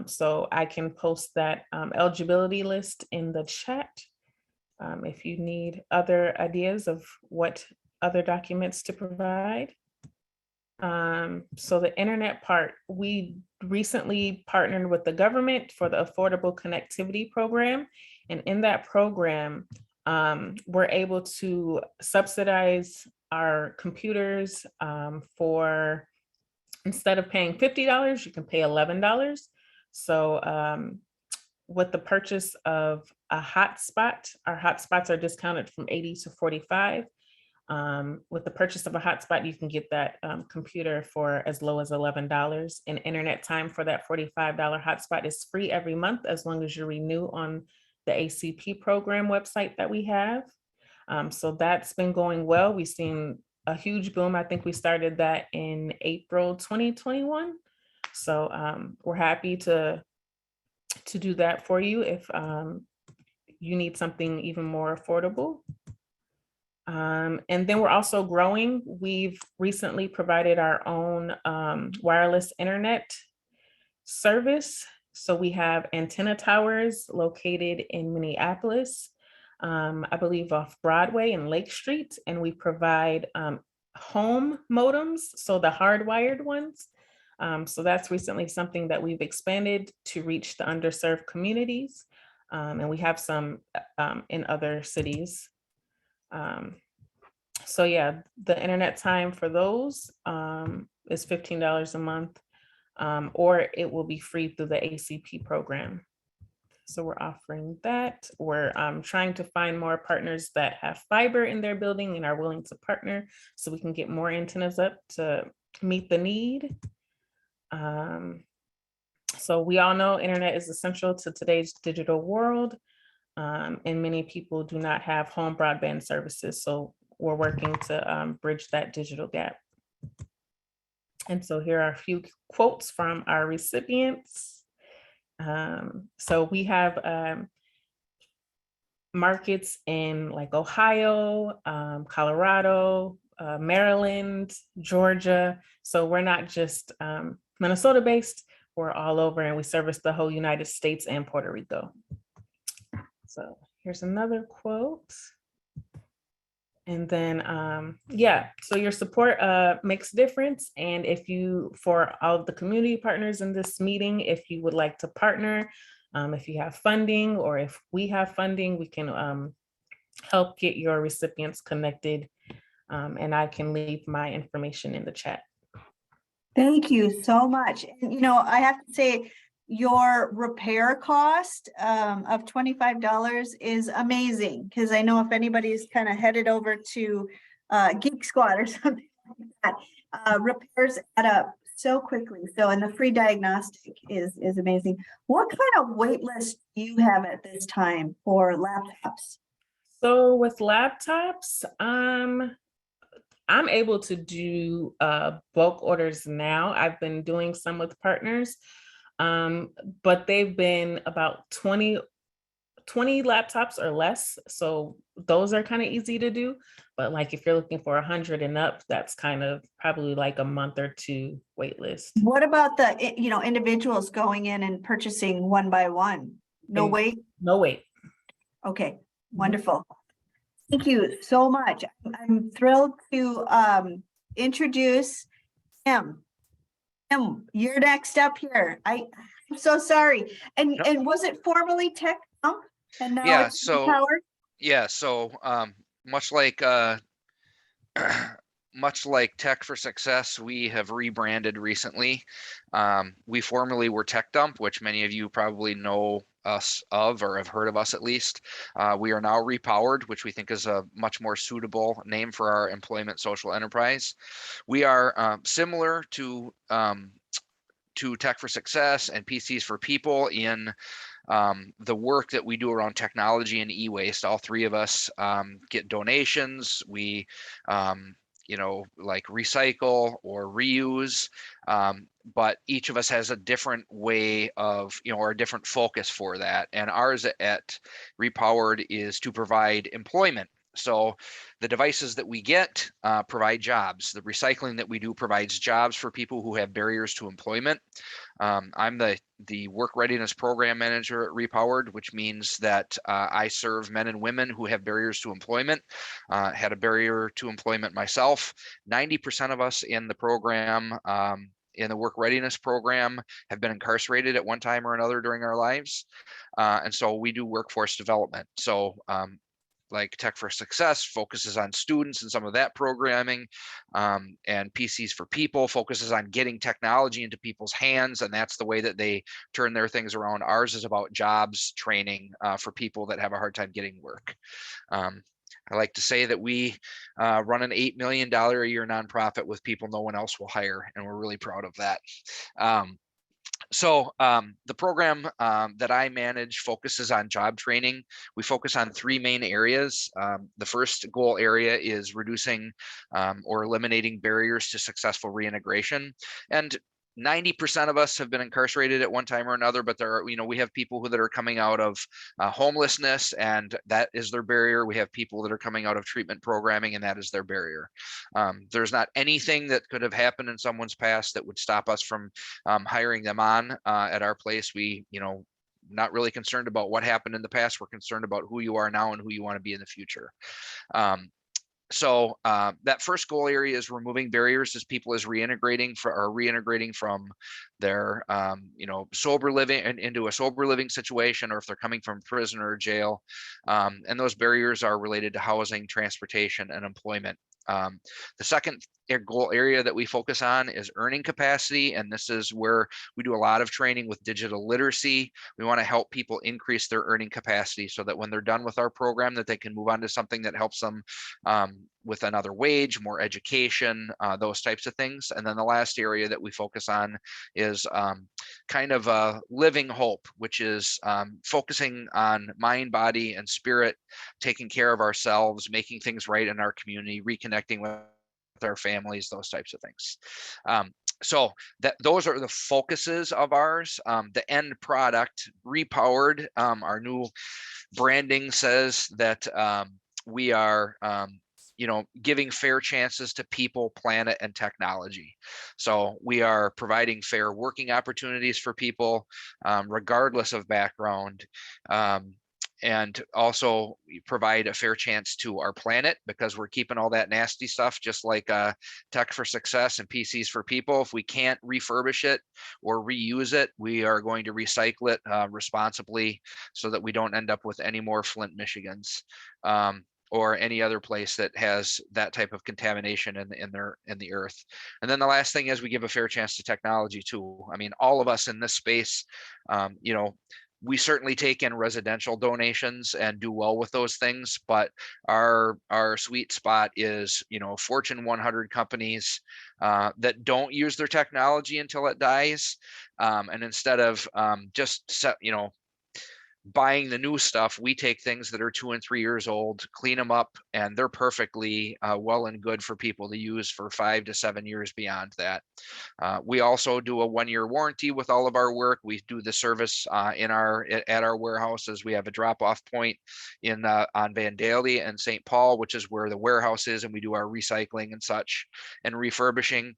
So I can post that eligibility list in the chat if you need other ideas of what other documents to provide. So the internet part, we recently partnered with the government for the Affordable Connectivity Program. And in that program, we're able to subsidize our computers for, instead of paying $50, you can pay $11. So with the purchase of a hotspot, our hotspots are discounted from 80 to 45. With the purchase of a hotspot, you can get that computer for as low as $11. And internet time for that $45 hotspot is free every month, as long as you renew on the ACP program website that we have. So that's been going well. We've seen a huge boom. I think we started that in April 2021. So we're happy to do that for you if you need something even more affordable. And then we're also growing. We've recently provided our own wireless internet service. So we have antenna towers located in Minneapolis, I believe off Broadway and Lake Street, and we provide home modems, so the hardwired ones. So that's recently something that we've expanded to reach the underserved communities. And we have some in other cities. So yeah, the internet time for those is $15 a month, or it will be free through the ACP program. So we're offering that. We're trying to find more partners that have fiber in their building and are willing to partner so we can get more antennas up to meet the need. So we all know internet is essential to today's digital world, and many people do not have home broadband services. So we're working to bridge that digital gap. And so here are a few quotes from our recipients. So we have markets in like Ohio, Colorado, Maryland, Georgia. So we're not just Minnesota based, we're all over, and we service the whole United States and Puerto Rico. So here's another quote. And then, yeah, so your support makes a difference. And if you, for all of the community partners in this meeting, if you would like to partner, if you have funding or if we have funding, we can help get your recipients connected. And I can leave my information in the chat.
Thank you so much. And, you know, I have to say, your repair cost of $25 is amazing, because I know if anybody's kind of headed over to Geek Squad or something like that, repairs add up so quickly. So, and the free diagnostic is amazing. What kind of wait list do you have at this time for laptops? So
with laptops, I'm able to do bulk orders now. I've been doing some with partners, but they've been about 20 laptops or less. So those are kind of easy to do. But like if you're looking for 100 and up, that's kind of probably like a month or two wait list. What about the, you know, individuals going in and purchasing one by one? No wait? No wait. Okay, wonderful. Thank you so much. I'm thrilled to introduce Tim. Tim, you're next up here. I'm so sorry. And
Yep.
and was it formerly Tech Dump? And now
Yeah,
it's
so
Power?
yeah, so much like much like Tech for Success, we have rebranded recently. We formerly were Tech Dump, which many of you probably know us of or have heard of us at least. We are now Repowered, which we think is a much more suitable name for our employment social enterprise. We are similar to Tech for Success and PCs for People in the work that we do around technology and e-waste. All three of us get donations. We you know, like recycle or reuse, but each of us has a different way of, you know, or a different focus for that. And ours at Repowered is to provide employment. So the devices that we get provide jobs. The recycling that we do provides jobs for people who have barriers to employment. I'm the work readiness program manager at Repowered, which means that I serve men and women who have barriers to employment. Had a barrier to employment myself. 90% of us in the program, in the work readiness program, have been incarcerated at one time or another during our lives. And so we do workforce development. So like Tech for Success focuses on students and some of that programming, and PCs for People focuses on getting technology into people's hands, and that's the way that they turn their things around. Ours is about jobs training for people that have a hard time getting work. I like to say that we run an $8 million a year nonprofit with people no one else will hire, and we're really proud of that. So the program that I manage focuses on job training. We focus on three main areas. The first goal area is reducing or eliminating barriers to successful reintegration. And 90% of us have been incarcerated at one time or another, but there are, we have people that are coming out of homelessness, and that is their barrier. We have people that are coming out of treatment programming, and that is their barrier. There's not anything that could have happened in someone's past that would stop us from hiring them on at our place. We, not really concerned about what happened in the past. We're concerned about who you are now and who you want to be in the future. So that first goal area is removing barriers as people is reintegrating from their, sober living and into a sober living situation, or if they're coming from prison or jail. And those barriers are related to housing, transportation, and employment. The second goal area that we focus on is earning capacity, and this is where we do a lot of training with digital literacy. We want to help people increase their earning capacity so that when they're done with our program, that they can move on to something that helps them with another wage, more education, those types of things. And then the last area that we focus on is kind of living hope, which is focusing on mind, body, and spirit, taking care of ourselves, making things right in our community, reconnecting with our families, those types of things. So those are the focuses of ours. The end product, Repowered, our new branding says that we are giving fair chances to people, planet, and technology. So we are providing fair working opportunities for people, regardless of background. And also provide a fair chance to our planet, because we're keeping all that nasty stuff, just like Tech for Success and PCs for People. If we can't refurbish it or reuse it, we are going to recycle it responsibly, so that we don't end up with any more Flint, Michigans, or any other place that has that type of contamination in the earth. And then the last thing is we give a fair chance to technology too. I mean, all of us in this space, we certainly take in residential donations and do well with those things, but our sweet spot is, Fortune 100 companies that don't use their technology until it dies. And instead of buying the new stuff, we take things that are 2 and 3 years old, clean them up, and they're perfectly well and good for people to use for 5 to 7 years beyond that. We also do a 1-year warranty with all of our work. We do the service at our warehouses. We have a drop-off point on Vandalia and St. Paul, which is where the warehouse is, and we do our recycling and such and refurbishing.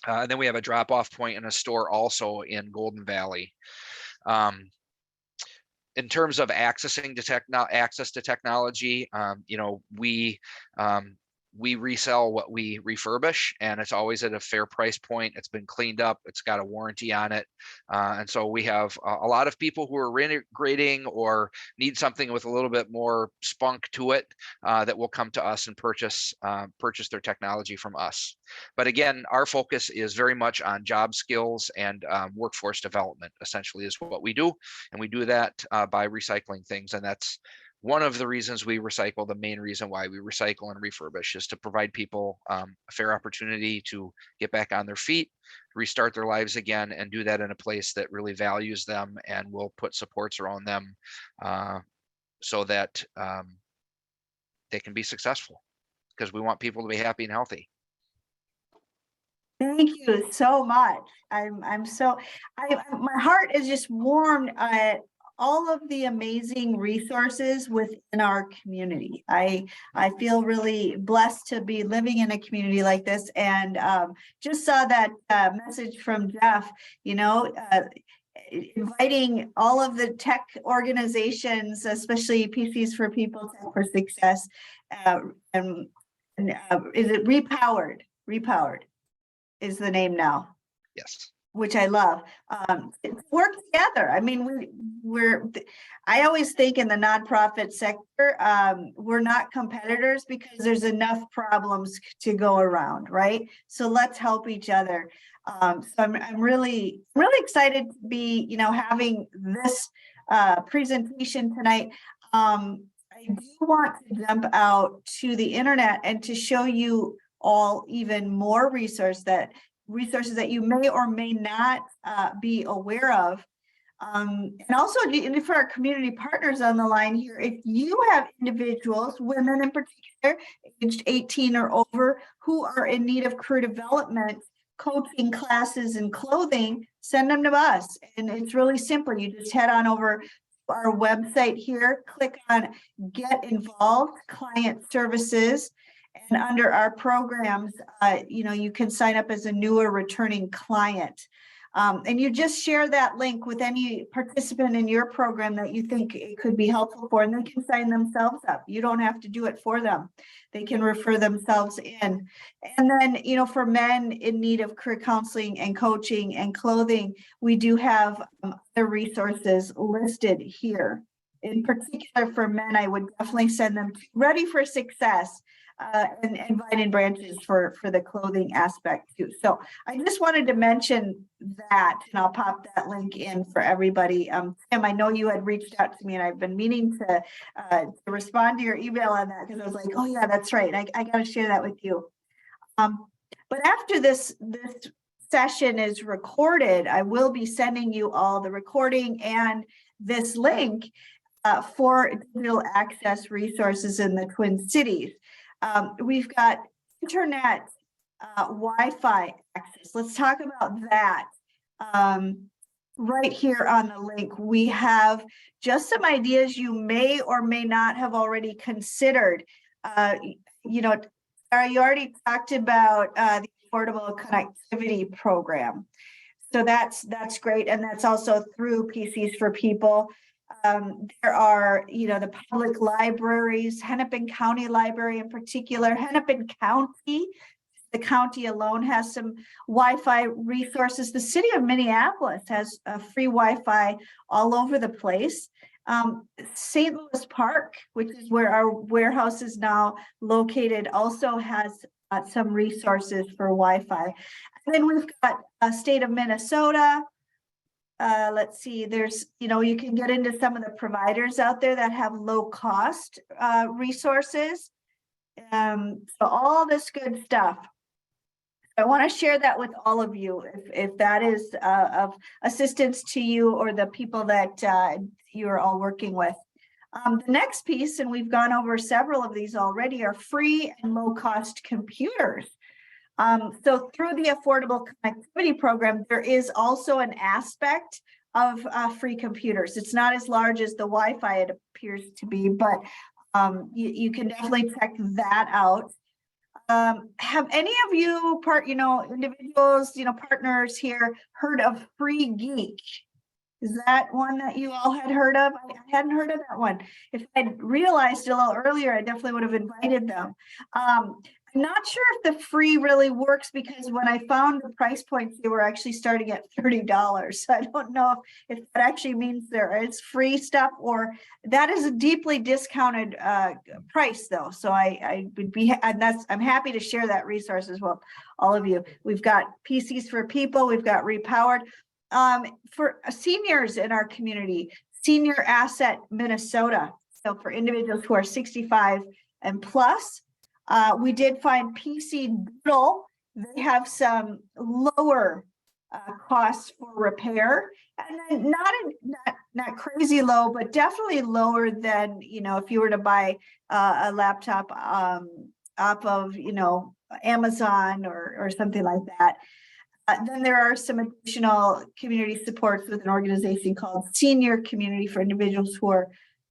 And then we have a drop-off point in a store also in Golden Valley. In terms of access to technology, we resell what we refurbish, and it's always at a fair price point. It's been cleaned up, it's got a warranty on it. And so we have a lot of people who are reintegrating or need something with a little bit more spunk to it that will come to us and purchase their technology from us. But again, our focus is very much on job skills and workforce development, essentially, is what we do. And we do that by recycling things. And that's one of the reasons we recycle. The main reason why we recycle and refurbish is to provide people a fair opportunity to get back on their feet, restart their lives again, and do that in a place that really values them and will put supports around them so that they can be successful, because we want people to be happy and healthy.
Thank you so much. My heart is just warmed at all of the amazing resources within our community. I feel really blessed to be living in a community like this, and just saw that message from Jeff, inviting all of the tech organizations, especially PCs for People, Tech for Success, and is it Repowered? Repowered is the name now.
Yes.
Which I love. Work together. I mean, I always think in the nonprofit sector, we're not competitors because there's enough problems to go around, right? So let's help each other. So I'm really excited to be, having this presentation tonight. I do want to jump out to the internet and to show you all even more resource that resources that you may or may not be aware of. And also for our community partners on the line here, if you have individuals, women in particular, aged 18 or over, who are in need of career development, coaching classes and clothing, send them to us. And it's really simple. You just head on over to our website here, click on Get Involved, Client Services, and under our programs, you can sign up as a new or returning client. And you just share that link with any participant in your program that you think it could be helpful for, and they can sign themselves up. You don't have to do it for them. They can refer themselves in. And then, for men in need of career counseling and coaching and clothing, we do have other resources listed here. In particular for men, I would definitely send them to Ready for Success. And Vine and Branches for the clothing aspect too. So I just wanted to mention that, and I'll pop that link in for everybody. Tim, I know you had reached out to me, and I've been meaning to respond to your email on that, because I was like, oh yeah, that's right. I got to share that with you. But after this session is recorded, I will be sending you all the recording and this link for digital access resources in the Twin Cities. We've got internet Wi-Fi access. Let's talk about that. Right here on the link, we have just some ideas you may or may not have already considered. Sarah, you already talked about the Affordable Connectivity Program. So that's great. And that's also through PCs for People. There are, the public libraries, Hennepin County Library in particular. Hennepin County, the county alone has some Wi-Fi resources. The city of Minneapolis has free Wi-Fi all over the place. St. Louis Park, which is where our warehouse is now located, also has some resources for Wi-Fi. And then we've got state of Minnesota. Let's see, there's, you can get into some of the providers out there that have low cost resources. So all this good stuff. I want to share that with all of you if that is of assistance to you or the people that you are all working with. The next piece, and we've gone over several of these already, are free and low cost computers. So through the Affordable Connectivity Program, there is also an aspect of free computers. It's not as large as the Wi-Fi it appears to be, but you can definitely check that out. Have any of you individuals, partners here heard of Free Geek? Is that one that you all had heard of? I hadn't heard of that one. If I'd realized it a little earlier, I definitely would have invited them. I'm not sure if the free really works, because when I found the price points, they were actually starting at $30. So I don't know if that actually means there is free stuff, or that is a deeply discounted price though. So I would be, and I'm happy to share that resource as well. All of you, we've got PCs for People, we've got Repowered. For seniors in our community, Senior Asset Minnesota. So for individuals who are 65 and plus, we did find PC Digital. They have some lower costs for repair, and then not crazy low, but definitely lower than, if you were to buy a laptop off of, Amazon or something like that. Then there are some additional community supports with an organization called Senior Community for individuals who are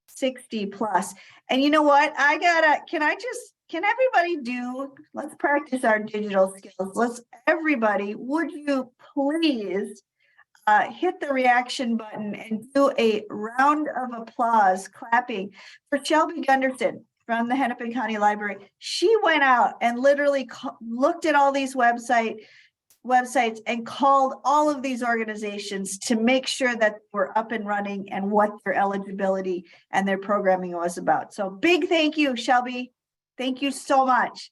60 plus. And you know what? Can everybody let's practice our digital skills. Everybody, would you please hit the reaction button and do a round of applause, clapping for Shelby Gunderson from the Hennepin County Library. She went out and literally looked at all these websites and called all of these organizations to make sure that we're up and running and what their eligibility and their programming was about. So big thank you, Shelby. Thank you so much.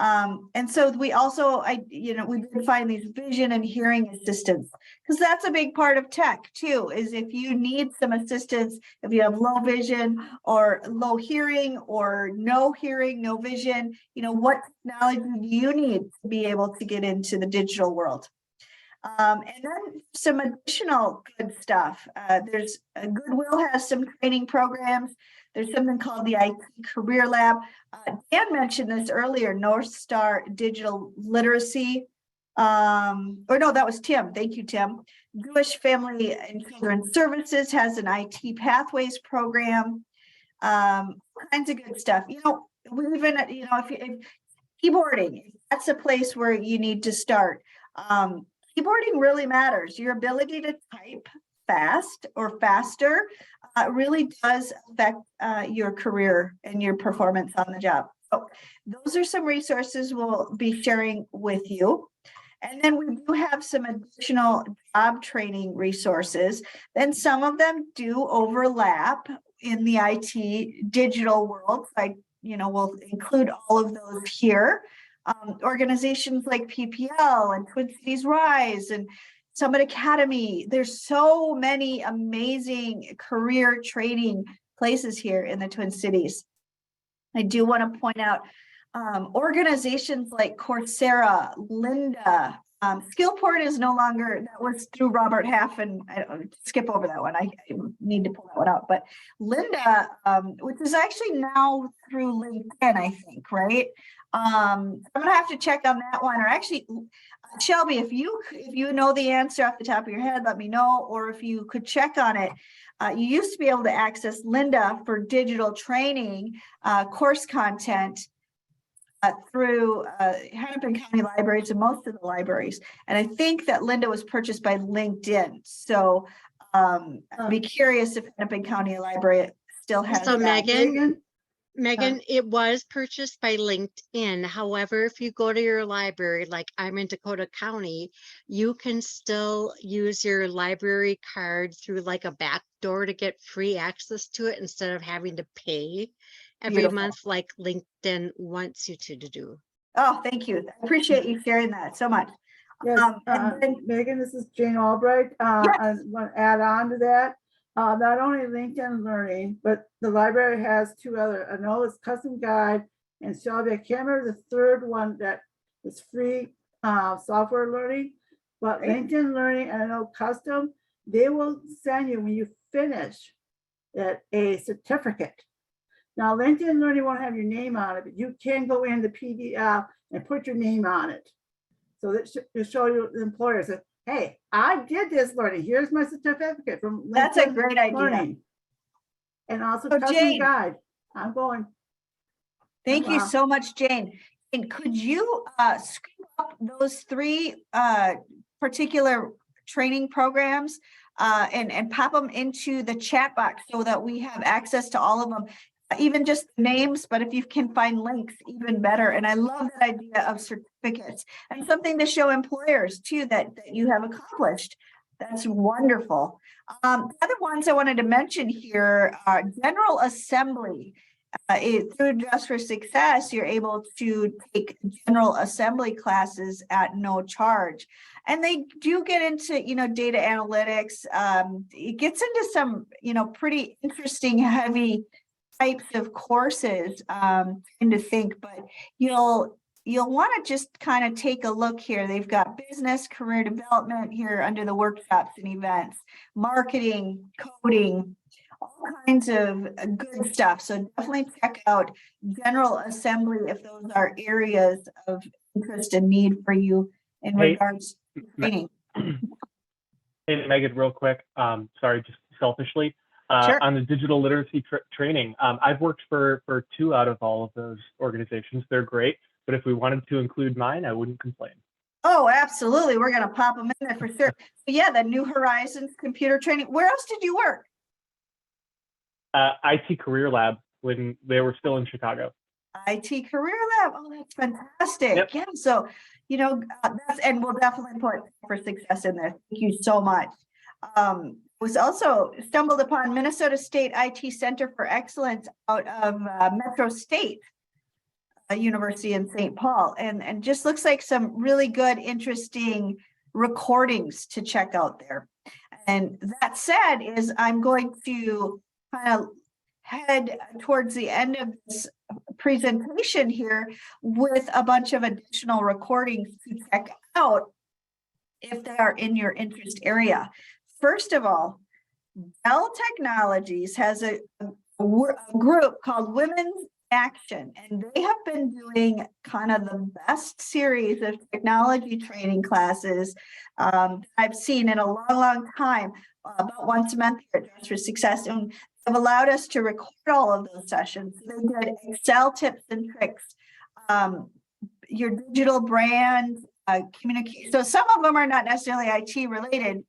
And so we also, we did find these vision and hearing assistants, because that's a big part of tech too, is if you need some assistance, if you have low vision or low hearing or no hearing, no vision, what technology do you need to be able to get into the digital world? And then some additional good stuff. There's Goodwill has some training programs. There's something called the IT Career Lab. Dan mentioned this earlier, NorthStar Digital Literacy. Or no, that was Tim. Thank you, Tim. Jewish Family and Children Services has an IT Pathways program. All kinds of good stuff. We even, if keyboarding, that's a place where you need to start. Keyboarding really matters. Your ability to type fast or faster really does affect your career and your performance on the job. So those are some resources we'll be sharing with you. And then we do have some additional job training resources. Then some of them do overlap in the IT digital world. We'll include all of those here. Organizations like PPL and Twin Cities Rise and Summit Academy. There's so many amazing career training places here in the Twin Cities. I do want to point out organizations like Coursera, Lynda, Skillport is no longer, that was through Robert Half, and I skip over that one. I need to pull that one out. But Lynda, which is actually now through LinkedIn, I think, right? I'm gonna have to check on that one, or actually, Shelby, if you know the answer off the top of your head, let me know, or if you could check on it. You used to be able to access Lynda for digital training, course content through Hennepin County Libraries and most of the libraries. And I think that Lynda was purchased by LinkedIn. So I'd be curious if Hennepin County Library still has
So
that.
Megan, it was purchased by LinkedIn. However, if you go to your library, like I'm in Dakota County, you can still use your library card through like a back door to get free access to it instead of having to pay every
Beautiful.
month like LinkedIn wants you to do.
Oh, thank you. I appreciate you sharing that so much.
Yes,
And then-
Megan, this is Jane Albright. I want to add on to that. Not only LinkedIn Learning, but the library has two other, I know it's Custom Guide and Shelby. I can't remember the third one that is free software learning, but
Great.
LinkedIn Learning, and I know Custom, they will send you when you finish that a certificate. Now, LinkedIn Learning won't have your name on it, but you can go in the PDF and put your name on it. So that to show you the employers that, hey, I did this learning. Here's my certificate from LinkedIn.
That's a great idea.
Learning. And also
So
Custom
Jane,
Guide. I'm going.
thank you
Wow.
so much, Jane. And could you scoop up those three particular training programs and pop them into the chat box so that we have access to all of them? Even just names, but if you can find links, even better. And I love that idea of certificates and something to show employers too that you have accomplished. That's wonderful. The other ones I wanted to mention here are General Assembly. Through Just for Success, you're able to take General Assembly classes at no charge. And they do get into, data analytics. It gets into some, pretty interesting, heavy types of courses to think, but you'll want to just kind of take a look here. They've got business, career development here under the workshops and events, marketing, coding, all kinds of good stuff. So definitely check out General Assembly if those are areas of interest and need for you in regards to training.
Hey, Megan, real quick. Sorry, just selfishly.
Sure.
On the digital literacy training, I've worked for 2 out of all of those organizations. They're great, but if we wanted to include mine, I wouldn't complain.
Oh, absolutely. We're going to pop them in there for sure. So yeah, the New Horizons computer training. Where else did you work?
IT Career Lab when they were still in Chicago.
IT Career Lab. Oh, that's fantastic.
Yep.
Yeah. So, that's, and we'll definitely put for success in there. Thank you so much. Was also stumbled upon Minnesota State IT Center for Excellence out of Metro State. University in St. Paul, and just looks like some really good, interesting recordings to check out there. And that said, is I'm going to kind of head towards the end of this presentation here with a bunch of additional recordings to check out if they are in your interest area. First of all, Dell Technologies has a group called Women's Action, and they have been doing kind of the best series of technology training classes I've seen in a long, long time, about once a month here at Dress for Success, and have allowed us to record all of those sessions. They did Excel tips and tricks, your digital brand, communication. So some of them are not necessarily IT related,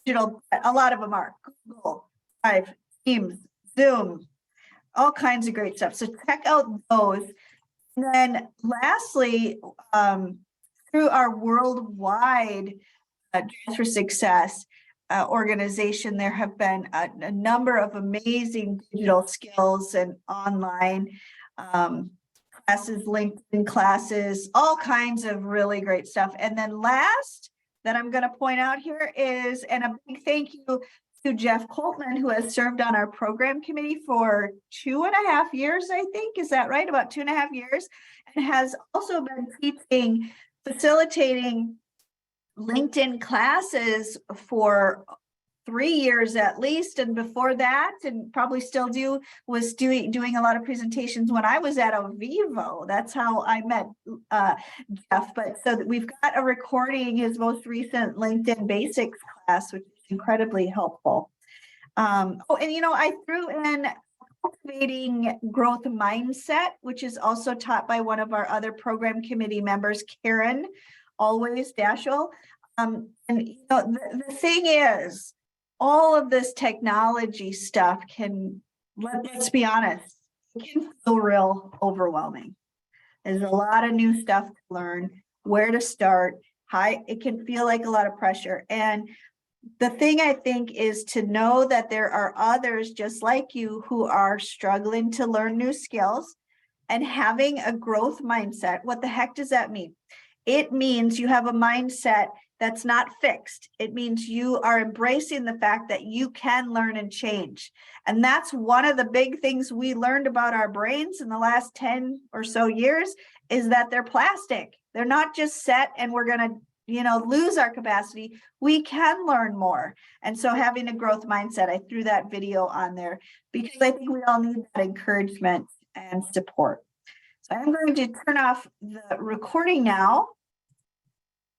digital, but a lot of them are. Google, Drive, Teams, Zoom, all kinds of great stuff. So check out those. And then lastly, through our worldwide Dress for Success organization, there have been a number of amazing digital skills and online classes, LinkedIn classes, all kinds of really great stuff. And then last that I'm going to point out here is, and a big thank you to Jeff Coltman, who has served on our program committee for 2.5 years, I think. Is that right? About 2.5 years, and has also been teaching, facilitating LinkedIn classes for 3 years at least. And before that, and probably still was doing a lot of presentations when I was at Ovivo. That's how I met Jeff. But so that we've got a recording, his most recent LinkedIn basics class, which is incredibly helpful. Oh, and I threw in cultivating growth mindset, which is also taught by one of our other program committee members, Karen Always Dashel. And the thing is, all of this technology stuff can, let's be honest, it can feel real overwhelming. There's a lot of new stuff to learn, where to start. It can feel like a lot of pressure. And the thing I think is to know that there are others just like you who are struggling to learn new skills and having a growth mindset. What the heck does that mean? It means you have a mindset that's not fixed. It means you are embracing the fact that you can learn and change. And that's one of the big things we learned about our brains in the last 10 or so years, is that they're plastic. They're not just set and we're going to lose our capacity. We can learn more. And so having a growth mindset, I threw that video on there because I think we all need that encouragement and support. So I'm going to turn off the recording now.